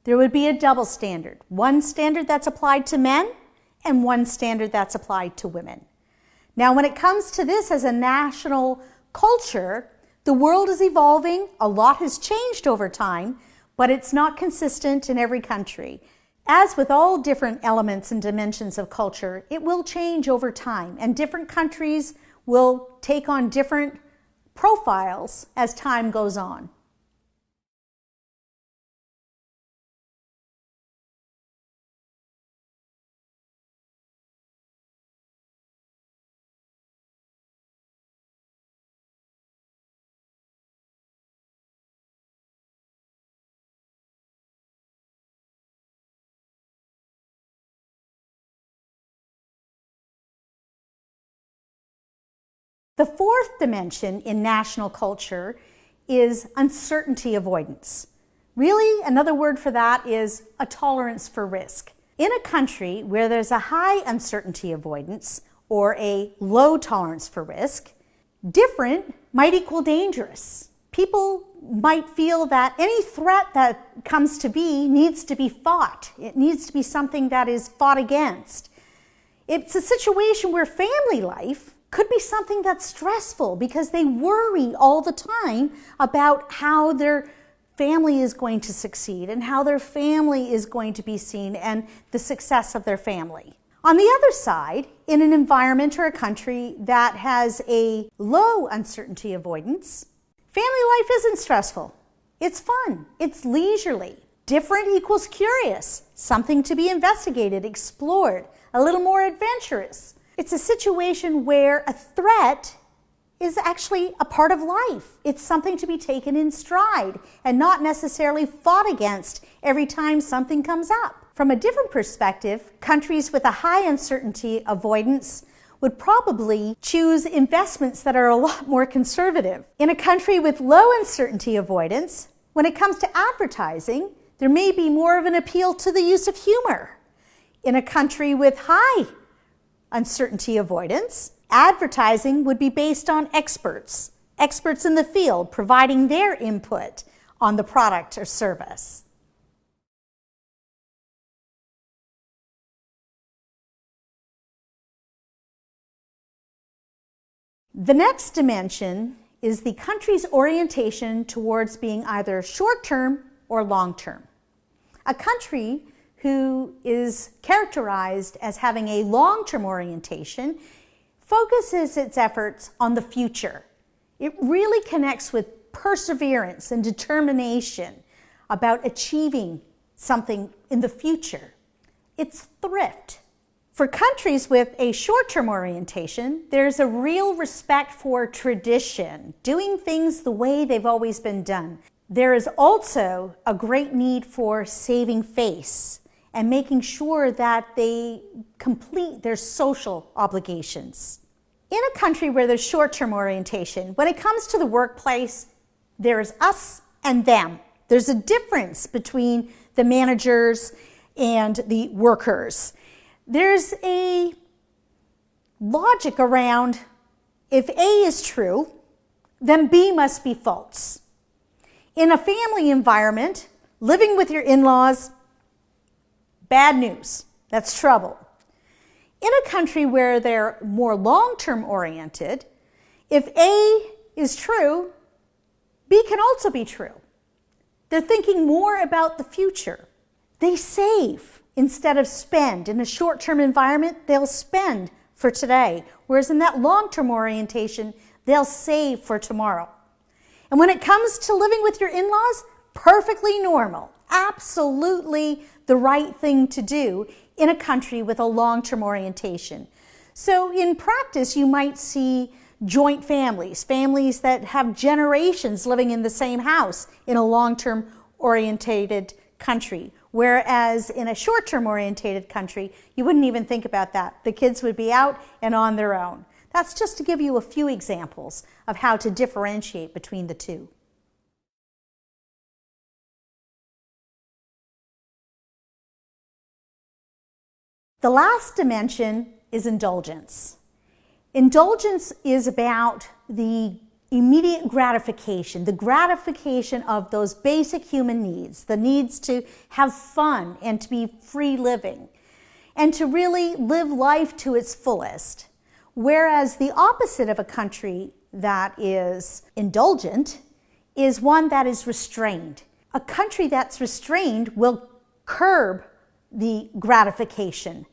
A: there would be a double standard, one standard that's applied to men and one standard that's applied to women. Now, when it comes to this as a national culture, the world is evolving. A lot has changed over time, but it's not consistent in every country. As with all different elements and dimensions of culture, it will change over time, and different countries will take on different profiles as time goes on. The fourth dimension in national culture is uncertainty avoidance. Really, another word for that is a tolerance for risk. In a country where there's a high uncertainty avoidance or a low tolerance for risk, different might equal dangerous. People might feel that any threat that comes to be needs to be fought. It needs to be something that is fought against. It's a situation where family life could be something that's stressful because they worry all the time about how their family is going to succeed and how their family is going to be seen and the success of their family. On the other side, in an environment or a country that has a low uncertainty avoidance, family life isn't stressful. It's fun. It's leisurely. Different equals curious, something to be investigated, explored, a little more adventurous. It's a situation where a threat is actually a part of life. It's something to be taken in stride and not necessarily fought against every time something comes up. From a different perspective, countries with a high uncertainty avoidance would probably choose investments that are a lot more conservative. In a country with low uncertainty avoidance, when it comes to advertising, there may be more of an appeal to the use of humor. In a country with high uncertainty avoidance, advertising would be based on experts in the field providing their input on the product or service. The next dimension is the country's orientation towards being either short-term or long-term. A country who is characterized as having a long-term orientation focuses its efforts on the future. It really connects with perseverance and determination about achieving something in the future. It's thrift. For countries with a short-term orientation, there's a real respect for tradition, doing things the way they've always been done. There is also a great need for saving face and making sure that they complete their social obligations. In a country where there's short-term orientation, when it comes to the workplace, there's us and them. There's a difference between the managers and the workers. There's a logic around if A is true, then B must be false. In a family environment, living with your in-laws, bad news. That's trouble. In a country where they're more long-term oriented, if A is true, B can also be true. They're thinking more about the future. They save instead of spend. In a short-term environment, they'll spend for today, whereas in that long-term orientation, they'll save for tomorrow. And when it comes to living with your in-laws, perfectly normal, absolutely the right thing to do in a country with a long-term orientation. So in practice, you might see joint families, families that have generations living in the same house in a long-term orientated country. Whereas in a short-term orientated country, you wouldn't even think about that. The kids would be out and on their own. That's just to give you a few examples of how to differentiate between the two. The last dimension is indulgence. Indulgence is about the immediate gratification, the gratification of those basic human needs, the needs to have fun and to be free living, and to really live life to its fullest. Whereas the opposite of a country that is indulgent is one that is restrained. A country that's restrained will curb the gratification.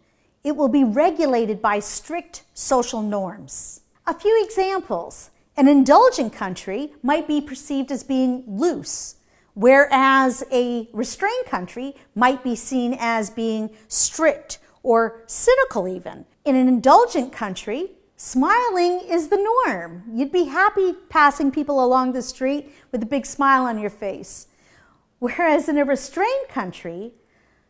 A: It will be regulated by strict social norms. A few examples. An indulgent country might be perceived as being loose, whereas a restrained country might be seen as being strict or cynical even. In an indulgent country, smiling is the norm. You'd be happy passing people along the street with a big smile on your face. Whereas in a restrained country,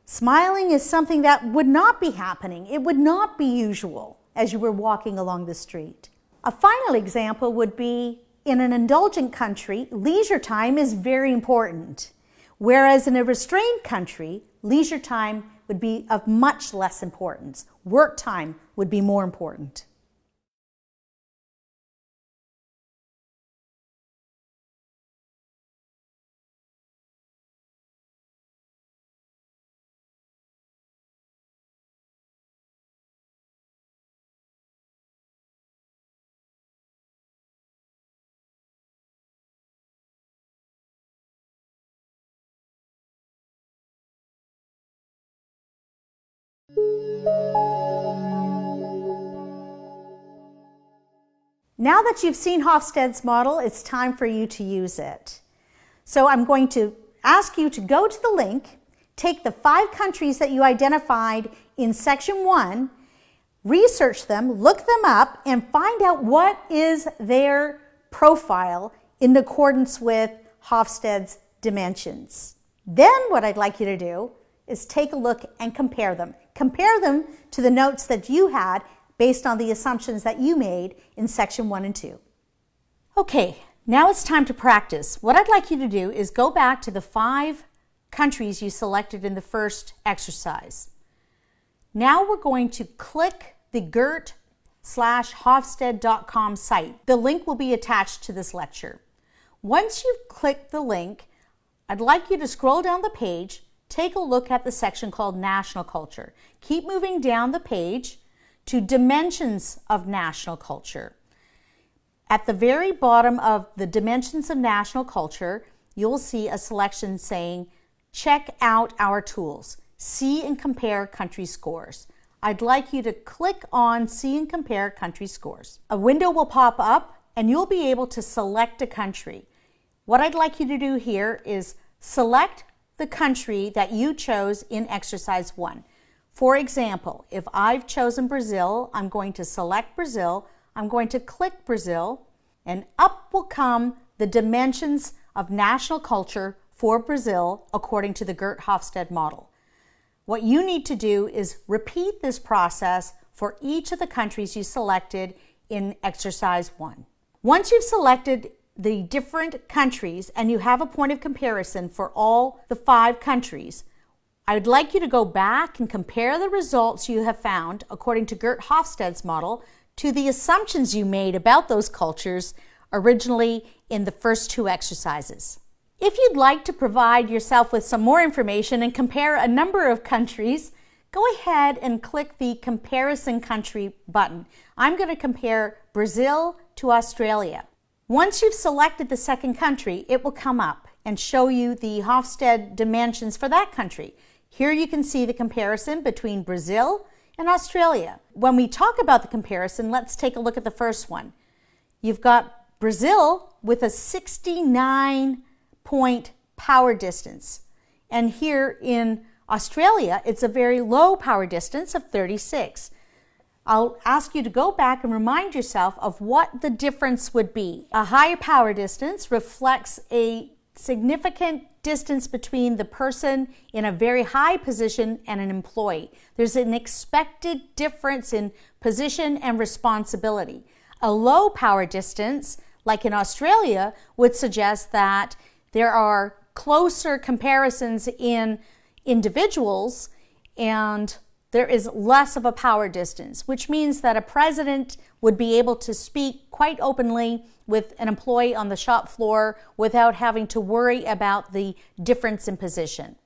A: smiling is something that would not be happening. It would not be usual as you were walking along the street. A final example would be in an indulgent country, leisure time is very important. Whereas in a restrained country, leisure time would be of much less importance. Work time would be more important. Now that you've seen Hofstede's model, it's time for you to use it. So I'm going to ask you to go to the link, take the 5 countries that you identified in section 1, research them, look them up, and find out what is their profile in accordance with Hofstede's dimensions. Then what I'd like you to do is take a look and compare them. Compare them to the notes that you had based on the assumptions that you made in section 1 and 2. Okay, now it's time to practice. What I'd like you to do is go back to the 5 countries you selected in the first exercise. Now we're going to click the Geert/Hofstede.com site. The link will be attached to this lecture. Once you've clicked the link, I'd like you to scroll down the page, take a look at the section called National Culture. Keep moving down the page to Dimensions of National Culture. At the very bottom of the Dimensions of National Culture, you'll see a selection saying, check out our tools, see and compare country scores. I'd like you to click on See and Compare Country Scores. A window will pop up and you'll be able to select a country. What I'd like you to do here is select the country that you chose in exercise 1. For example, if I've chosen Brazil, I'm going to select Brazil, I'm going to click Brazil, and up will come the dimensions of national culture for Brazil according to the Geert-Hofstede model. What you need to do is repeat this process for each of the countries you selected in exercise 1. Once you've selected the different countries and you have a point of comparison for all the 5 countries, I'd like you to go back and compare the results you have found according to Geert-Hofstede's model to the assumptions you made about those cultures originally in the first 2 exercises. If you'd like to provide yourself with some more information and compare a number of countries, go ahead and click the Comparison Country button. I'm going to compare Brazil to Australia. Once you've selected the second country, it will come up and show you the Hofstede dimensions for that country. Here you can see the comparison between Brazil and Australia. When we talk about the comparison, let's take a look at the first one. You've got Brazil with a 69-point power distance. And here in Australia, it's a very low power distance of 36. I'll ask you to go back and remind yourself of what the difference would be. A higher power distance reflects a significant distance between the person in a very high position and an employee. There's an expected difference in position and responsibility. A low power distance, like in Australia, would suggest that there are closer comparisons in individuals and there is less of a power distance, which means that a president would be able to speak quite openly with an employee on the shop floor without having to worry about the difference in position.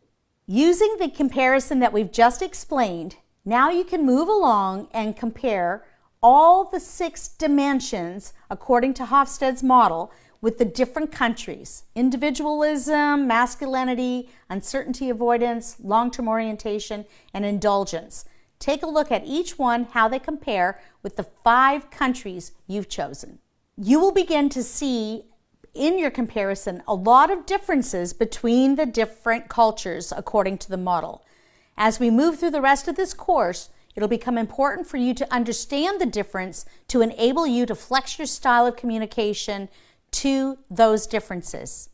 A: Using the comparison that we've just explained, now you can move along and compare all the 6 dimensions according to Hofstede's model with the different countries: individualism, masculinity, uncertainty avoidance, long-term orientation, and indulgence. Take a look at each one, how they compare with the 5 countries you've chosen. You will begin to see in your comparison a lot of differences between the different cultures according to the model. As we move through the rest of this course, it'll become important for you to understand the difference to enable you to flex your style of communication to those differences.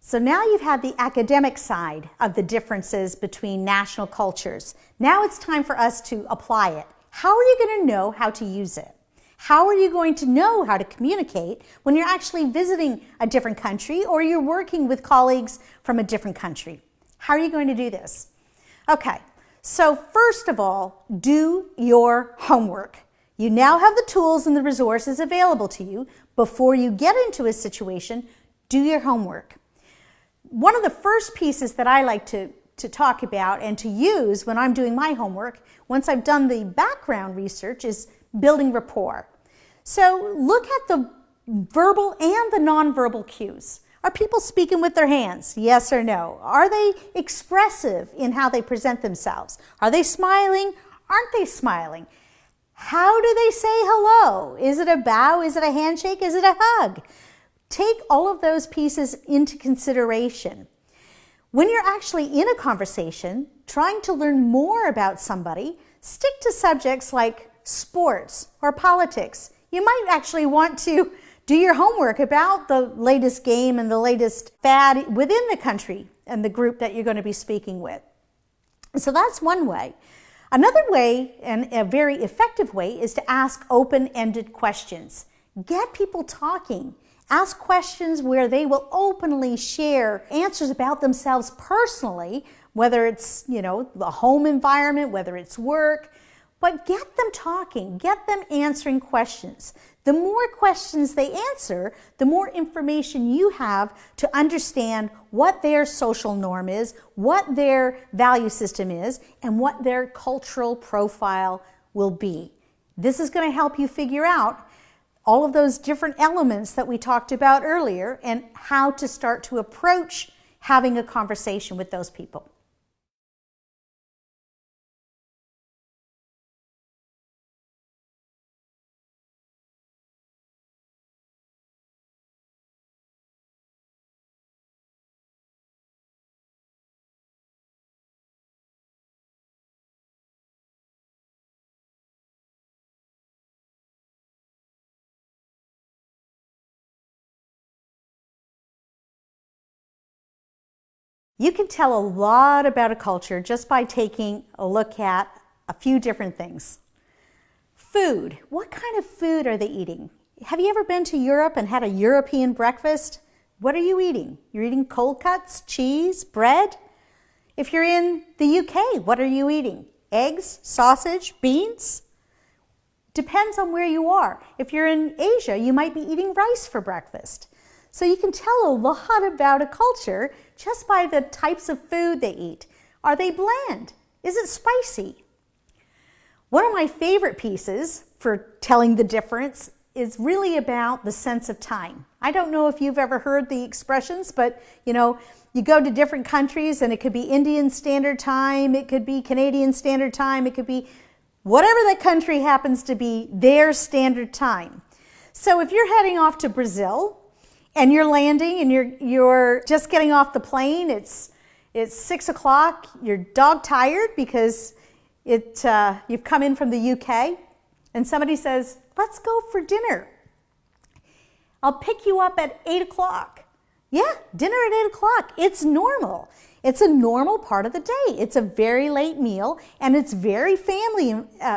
A: So now you've had the academic side of the differences between national cultures. Now it's time for us to apply it. How are you going to know how to use it? How are you going to know how to communicate when you're actually visiting a different country or you're working with colleagues from a different country? How are you going to do this? Okay, so first of all, do your homework. You now have the tools and the resources available to you. Before you get into a situation, do your homework. One of the first pieces that I like to talk about and to use when I'm doing my homework, once I've done the background research, is building rapport. So look at the verbal and the nonverbal cues. Are people speaking with their hands? Yes or no? Are they expressive in how they present themselves? Are they smiling? Aren't they smiling? How do they say hello? Is it a bow? Is it a handshake? Is it a hug? Take all of those pieces into consideration. When you're actually in a conversation, trying to learn more about somebody, stick to subjects like sports or politics. You might actually want to do your homework about the latest game and the latest fad within the country and the group that you're going to be speaking with. So that's one way. Another way, and a very effective way, is to ask open-ended questions. Get people talking. Ask questions where they will openly share answers about themselves personally, whether it's, the home environment, whether it's work, but get them talking, get them answering questions. The more questions they answer, the more information you have to understand what their social norm is, what their value system is, and what their cultural profile will be. This is going to help you figure out all of those different elements that we talked about earlier and how to start to approach having a conversation with those people. You can tell a lot about a culture just by taking a look at a few different things. Food. What kind of food are they eating? Have you ever been to Europe and had a European breakfast? What are you eating? You're eating cold cuts, cheese, bread? If you're in the UK, what are you eating? Eggs, sausage, beans? Depends on where you are. If you're in Asia, you might be eating rice for breakfast. So you can tell a lot about a culture just by the types of food they eat. Are they bland? Is it spicy? One of my favorite pieces for telling the difference is really about the sense of time. I don't know if you've ever heard the expressions, but you go to different countries and it could be Indian Standard Time, it could be Canadian Standard Time, it could be whatever that country happens to be their standard time. So if you're heading off to Brazil and you're landing and you're just getting off the plane, it's 6 o'clock, you're dog tired because you've come in from the UK, and somebody says, let's go for dinner. I'll pick you up at 8 o'clock. Yeah, dinner at 8 o'clock. It's normal. It's a normal part of the day. It's a very late meal, and it's very family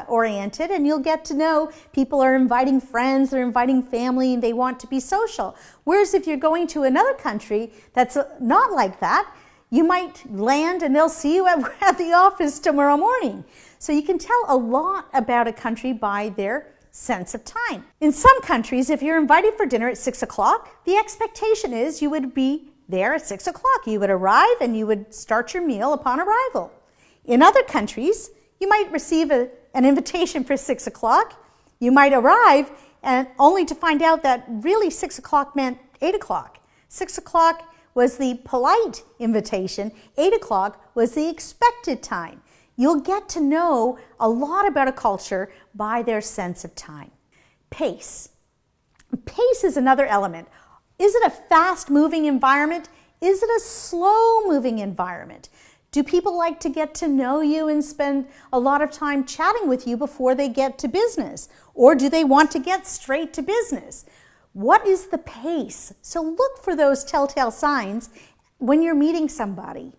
A: oriented, and you'll get to know people are inviting friends, they're inviting family, and they want to be social. Whereas if you're going to another country that's not like that, you might land and they'll see you at the office tomorrow morning. So you can tell a lot about a country by their sense of time. In some countries, if you're invited for dinner at 6 o'clock, the expectation is you would be there at 6 o'clock. You would arrive and you would start your meal upon arrival. In other countries, you might receive an invitation for 6 o'clock. You might arrive and only to find out that really 6 o'clock meant 8 o'clock. 6 o'clock was the polite invitation. 8 o'clock was the expected time. You'll get to know a lot about a culture by their sense of time. Pace. Pace is another element. Is it a fast-moving environment? Is it a slow-moving environment? Do people like to get to know you and spend a lot of time chatting with you before they get to business? Or do they want to get straight to business? What is the pace? So look for those telltale signs when you're meeting somebody.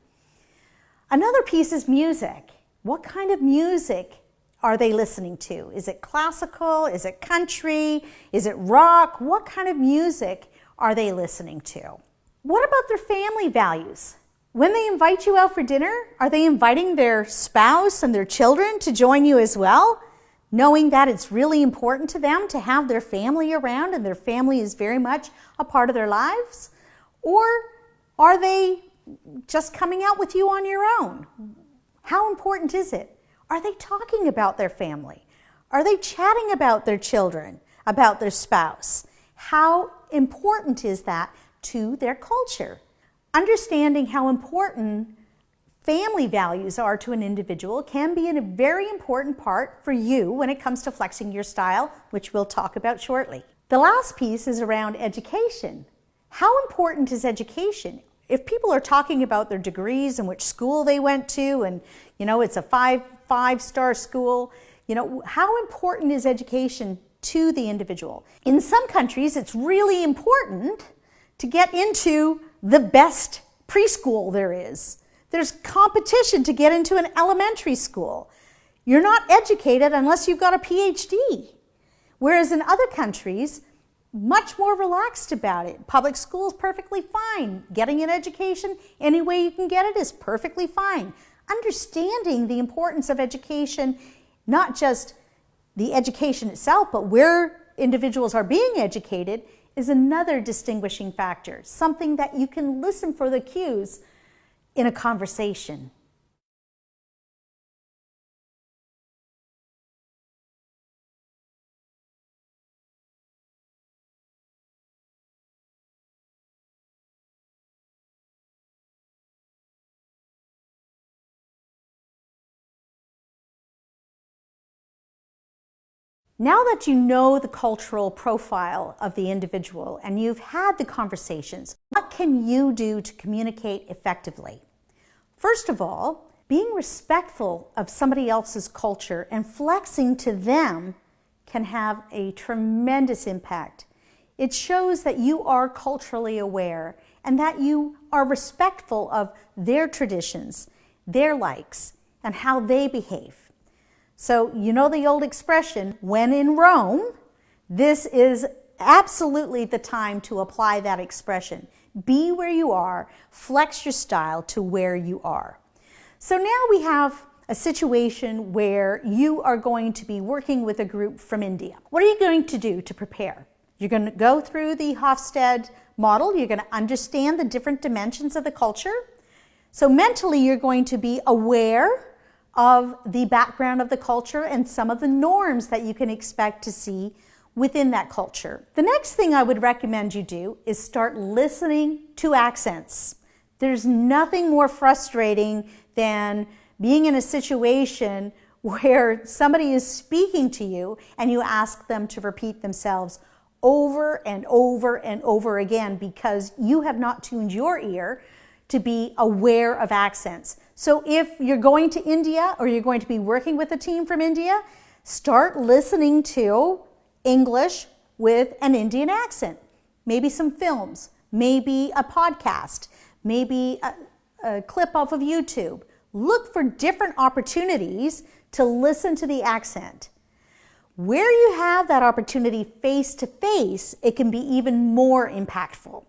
A: Another piece is music. What kind of music are they listening to? Is it classical? Is it country? Is it rock? What kind of music are they listening to? What about their family values? When they invite you out for dinner, are they inviting their spouse and their children to join you as well, knowing that it's really important to them to have their family around and their family is very much a part of their lives? Or are they just coming out with you on your own? How important is it? Are they talking about their family? Are they chatting about their children, about their spouse? How important is that to their culture? Understanding how important family values are to an individual can be a very important part for you when it comes to flexing your style, which we'll talk about shortly. The last piece is around education. How important is education? If people are talking about their degrees and which school they went to, and it's a five-star school, how important is education to the individual? In some countries, it's really important to get into the best preschool there is. There's competition to get into an elementary school. You're not educated unless you've got a PhD. Whereas in other countries, much more relaxed about it. Public school is perfectly fine. Getting an education any way you can get it is perfectly fine. Understanding the importance of education, not just the education itself, but where individuals are being educated, is another distinguishing factor, something that you can listen for the cues in a conversation. Now that you know the cultural profile of the individual and you've had the conversations, what can you do to communicate effectively? First of all, being respectful of somebody else's culture and flexing to them can have a tremendous impact. It shows that you are culturally aware and that you are respectful of their traditions, their likes, and how they behave. So you know the old expression, when in Rome, this is absolutely the time to apply that expression. Be where you are, flex your style to where you are. So now we have a situation where you are going to be working with a group from India. What are you going to do to prepare? You're going to go through the Hofstede model. You're going to understand the different dimensions of the culture. So mentally, you're going to be aware of the background of the culture and some of the norms that you can expect to see within that culture. The next thing I would recommend you do is start listening to accents. There's nothing more frustrating than being in a situation where somebody is speaking to you and you ask them to repeat themselves over and over and over again because you have not tuned your ear to be aware of accents. So if you're going to India or you're going to be working with a team from India, start listening to English with an Indian accent. Maybe some films, maybe a podcast, maybe a clip off of YouTube. Look for different opportunities to listen to the accent. Where you have that opportunity face to face, it can be even more impactful.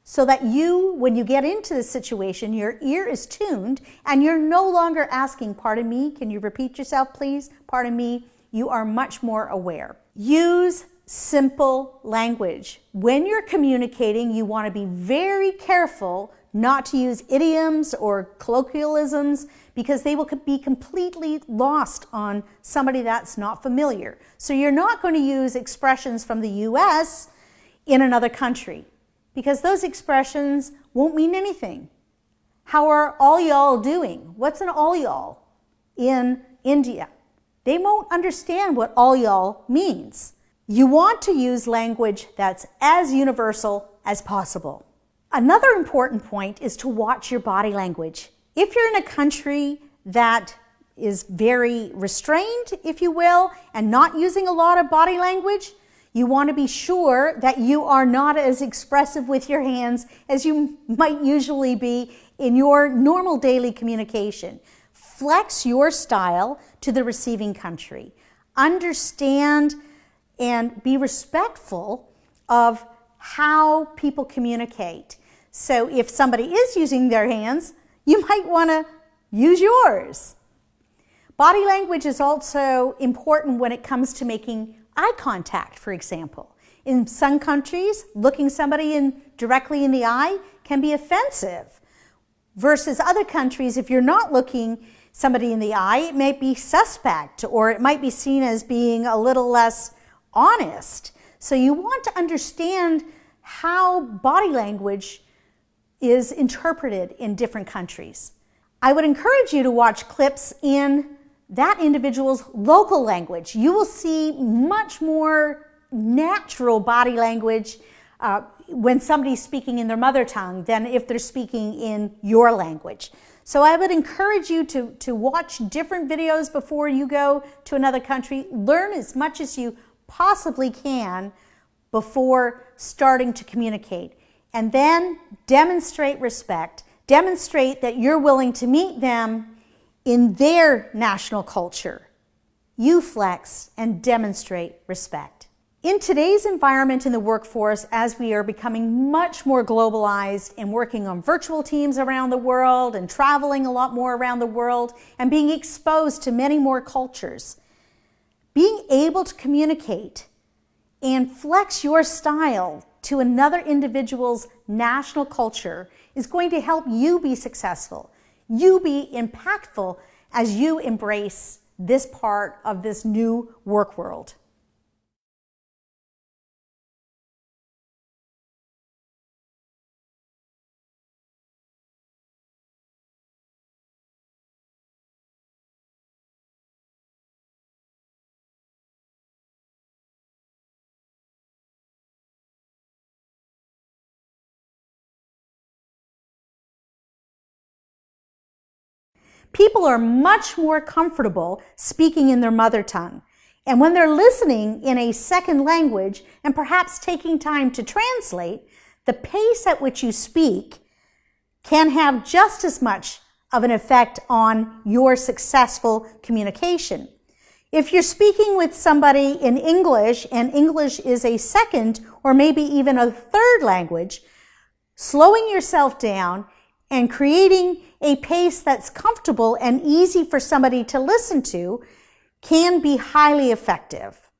A: So that you, when you get into the situation, your ear is tuned and you're no longer asking, pardon me, can you repeat yourself please? Pardon me. You are much more aware. Use simple language. When you're communicating, you want to be very careful not to use idioms or colloquialisms because they will be completely lost on somebody that's not familiar. So you're not going to use expressions from the US in another country because those expressions won't mean anything. How are all y'all doing? What's an all y'all in India? They won't understand what all y'all means. You want to use language that's as universal as possible. Another important point is to watch your body language. If you're in a country that is very restrained, if you will, and not using a lot of body language, you want to be sure that you are not as expressive with your hands as you might usually be in your normal daily communication. Flex your style to the receiving country. Understand and be respectful of how people communicate. So if somebody is using their hands, you might want to use yours. Body language is also important when it comes to making eye contact, for example. In some countries, looking somebody directly in the eye can be offensive. Versus other countries, if you're not looking somebody in the eye, it may be suspect or it might be seen as being a little less honest. So you want to understand how body language is interpreted in different countries. I would encourage you to watch clips in that individual's local language. You will see much more natural body language when somebody's speaking in their mother tongue than if they're speaking in your language. So I would encourage you to watch different videos before you go to another country. Learn as much as you possibly can before starting to communicate. And then demonstrate respect. Demonstrate that you're willing to meet them in their national culture. You flex and demonstrate respect. In today's environment in the workforce, as we are becoming much more globalized and working on virtual teams around the world and traveling a lot more around the world and being exposed to many more cultures, being able to communicate and flex your style to another individual's national culture is going to help you be successful. You be impactful as you embrace this part of this new work world. People are much more comfortable speaking in their mother tongue. And when they're listening in a second language and perhaps taking time to translate, the pace at which you speak can have just as much of an effect on your successful communication. If you're speaking with somebody in English and English is a second or maybe even a third language, slowing yourself down and creating a pace that's comfortable and easy for somebody to listen to can be highly effective.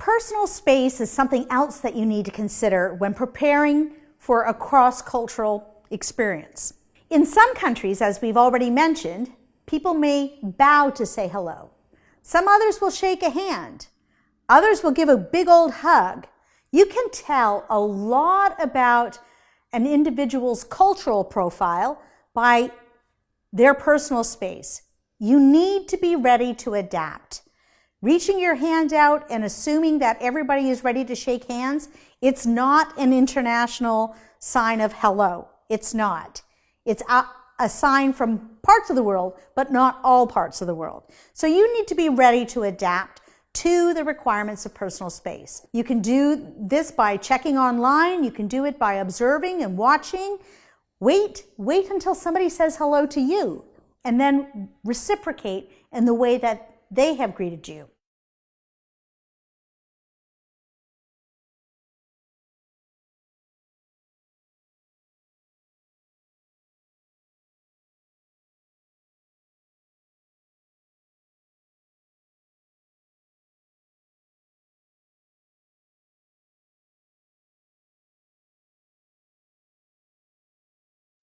A: Personal space is something else that you need to consider when preparing for a cross-cultural experience. In some countries, as we've already mentioned, people may bow to say hello. Some others will shake a hand. Others will give a big old hug. You can tell a lot about an individual's cultural profile by their personal space. You need to be ready to adapt. Reaching your hand out and assuming that everybody is ready to shake hands, it's not an international sign of hello. It's not. It's a sign from parts of the world, but not all parts of the world. So you need to be ready to adapt to the requirements of personal space. You can do this by checking online. You can do it by observing and watching. Wait until somebody says hello to you, and then reciprocate in the way that they have greeted you.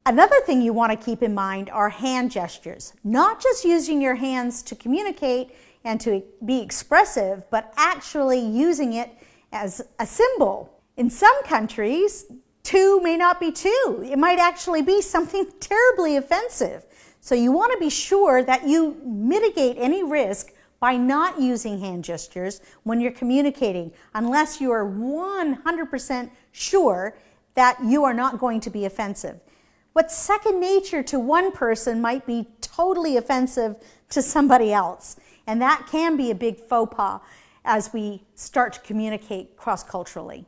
A: Another thing you want to keep in mind are hand gestures. Not just using your hands to communicate and to be expressive, but actually using it as a symbol. In some countries, two may not be two. It might actually be something terribly offensive. So you want to be sure that you mitigate any risk by not using hand gestures when you're communicating, unless you are 100% sure that you are not going to be offensive. What's second nature to one person might be totally offensive to somebody else. And that can be a big faux pas as we start to communicate cross-culturally.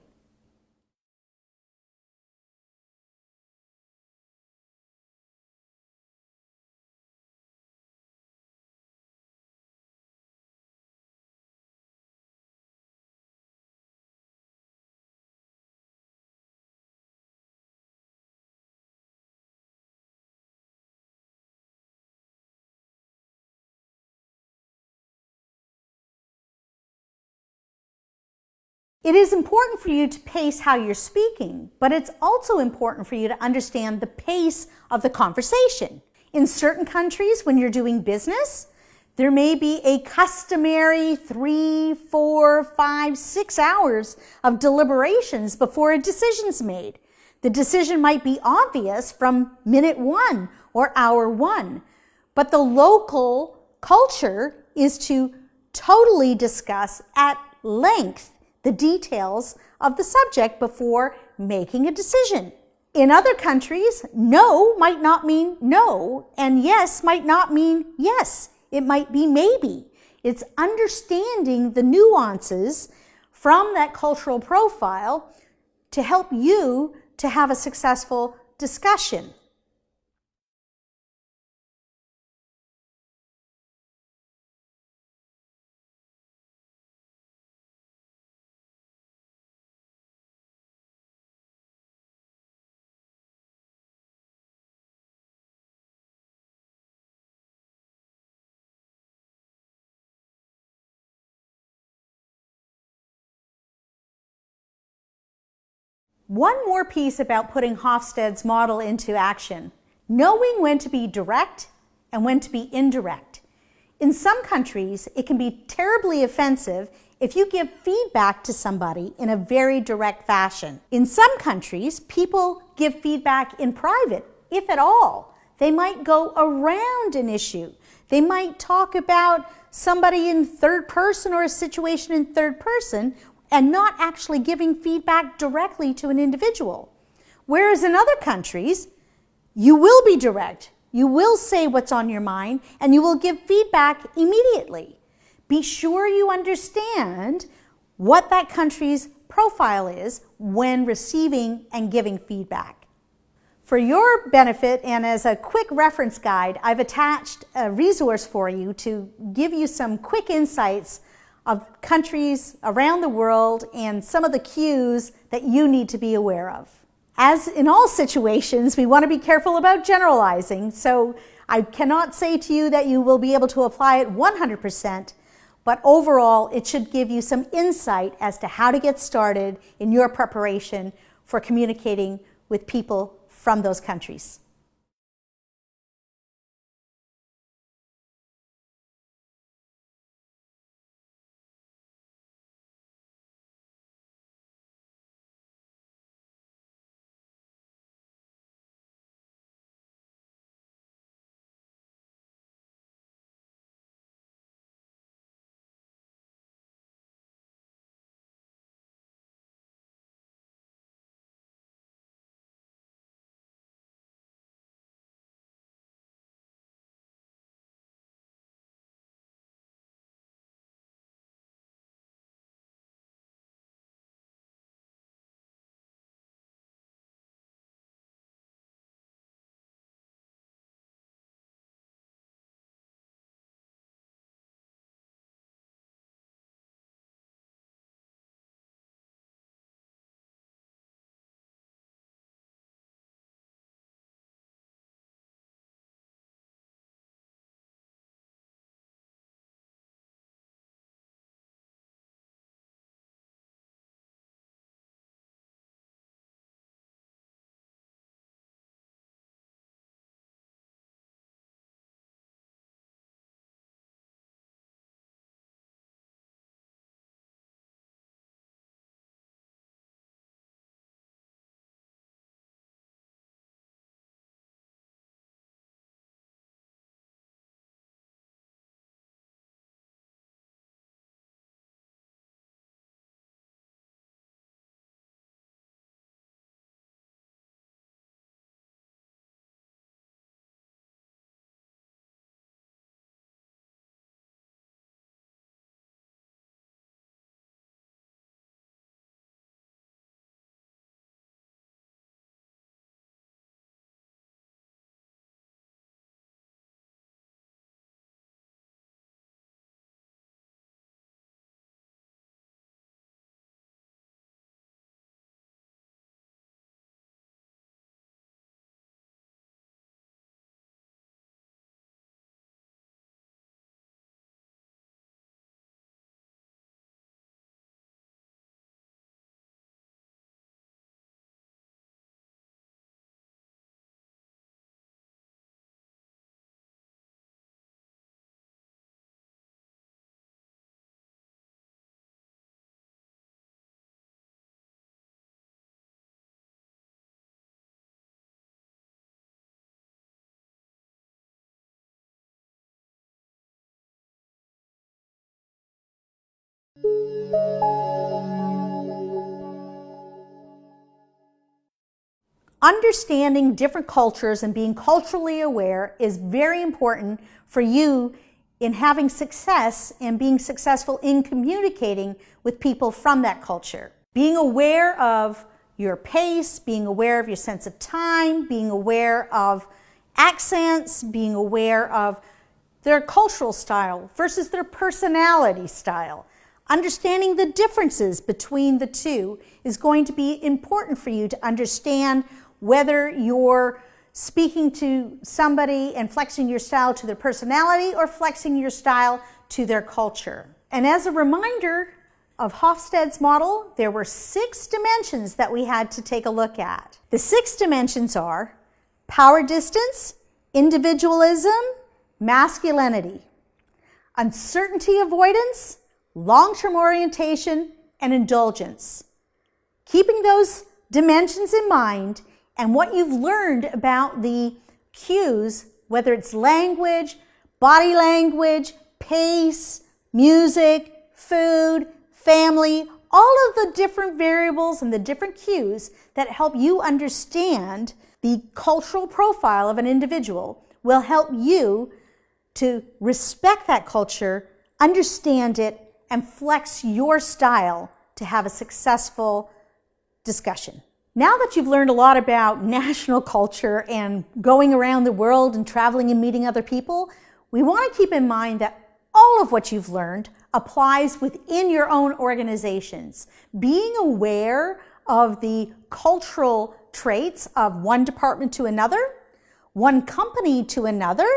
A: It is important for you to pace how you're speaking, but it's also important for you to understand the pace of the conversation. In certain countries, when you're doing business, there may be a customary 3, 4, 5, 6 hours of deliberations before a decision's made. The decision might be obvious from minute 1 or hour 1, but the local culture is to totally discuss at length the details of the subject before making a decision. In other countries, no might not mean no, and yes might not mean yes. It might be maybe. It's understanding the nuances from that cultural profile to help you to have a successful discussion. One more piece about putting Hofstede's model into action: knowing when to be direct and when to be indirect. In some countries, it can be terribly offensive if you give feedback to somebody in a very direct fashion. In some countries, people give feedback in private, if at all. They might go around an issue. They might talk about somebody in third person or a situation in third person, and not actually giving feedback directly to an individual. Whereas in other countries, you will be direct, you will say what's on your mind, and you will give feedback immediately. Be sure you understand what that country's profile is when receiving and giving feedback. For your benefit and as a quick reference guide, I've attached a resource for you to give you some quick insights of countries around the world and some of the cues that you need to be aware of. As in all situations, we want to be careful about generalizing, so I cannot say to you that you will be able to apply it 100%, but overall it should give you some insight as to how to get started in your preparation for communicating with people from those countries. Understanding different cultures and being culturally aware is very important for you in having success and being successful in communicating with people from that culture. Being aware of your pace, being aware of your sense of time, being aware of accents, being aware of their cultural style versus their personality style. Understanding the differences between the two is going to be important for you to understand whether you're speaking to somebody and flexing your style to their personality or flexing your style to their culture. And as a reminder of Hofstede's model, there were 6 dimensions that we had to take a look at. The 6 dimensions are power distance, individualism, masculinity, uncertainty avoidance, long-term orientation, and indulgence. Keeping those dimensions in mind and what you've learned about the cues, whether it's language, body language, pace, music, food, family, all of the different variables and the different cues that help you understand the cultural profile of an individual will help you to respect that culture, understand it, and flex your style to have a successful discussion. Now that you've learned a lot about national culture and going around the world and traveling and meeting other people, we want to keep in mind that all of what you've learned applies within your own organizations. Being aware of the cultural traits of one department to another, one company to another,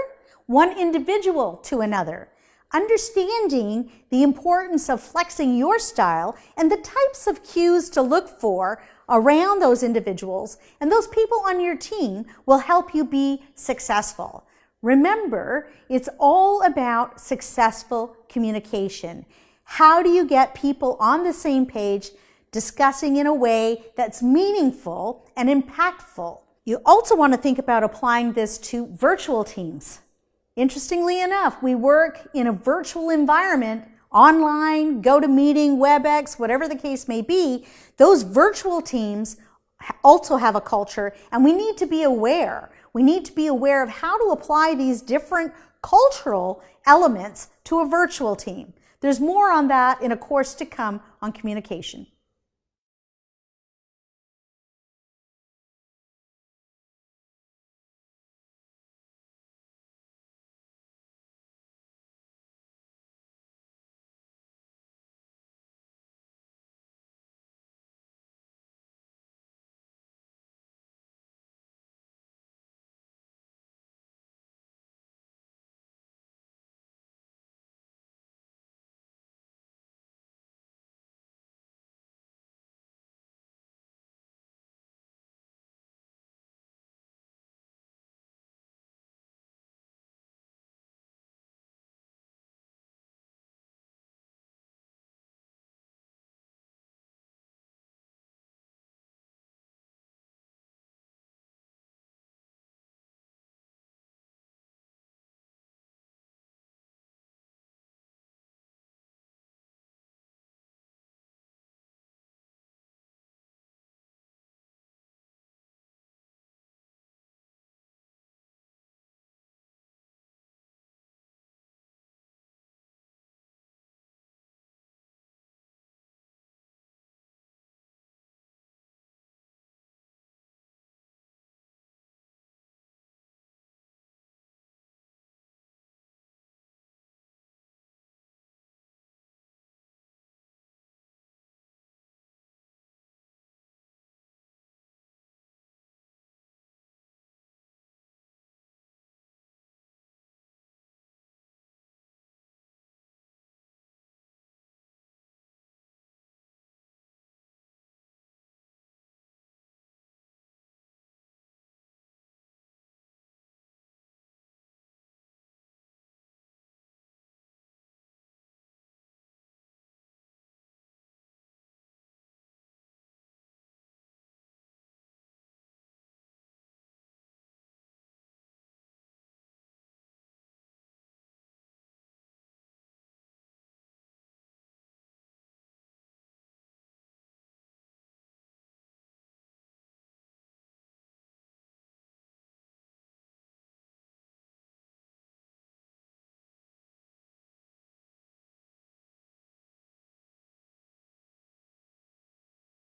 A: one individual to another. understanding the importance of flexing your style and the types of cues to look for around those individuals and those people on your team will help you be successful. Remember, it's all about successful communication. How do you get people on the same page, discussing in a way that's meaningful and impactful? You also want to think about applying this to virtual teams. Interestingly enough, we work in a virtual environment, online, GoToMeeting, WebEx, whatever the case may be. Those virtual teams also have a culture, and we need to be aware. We need to be aware of how to apply these different cultural elements to a virtual team. There's more on that in a course to come on communication.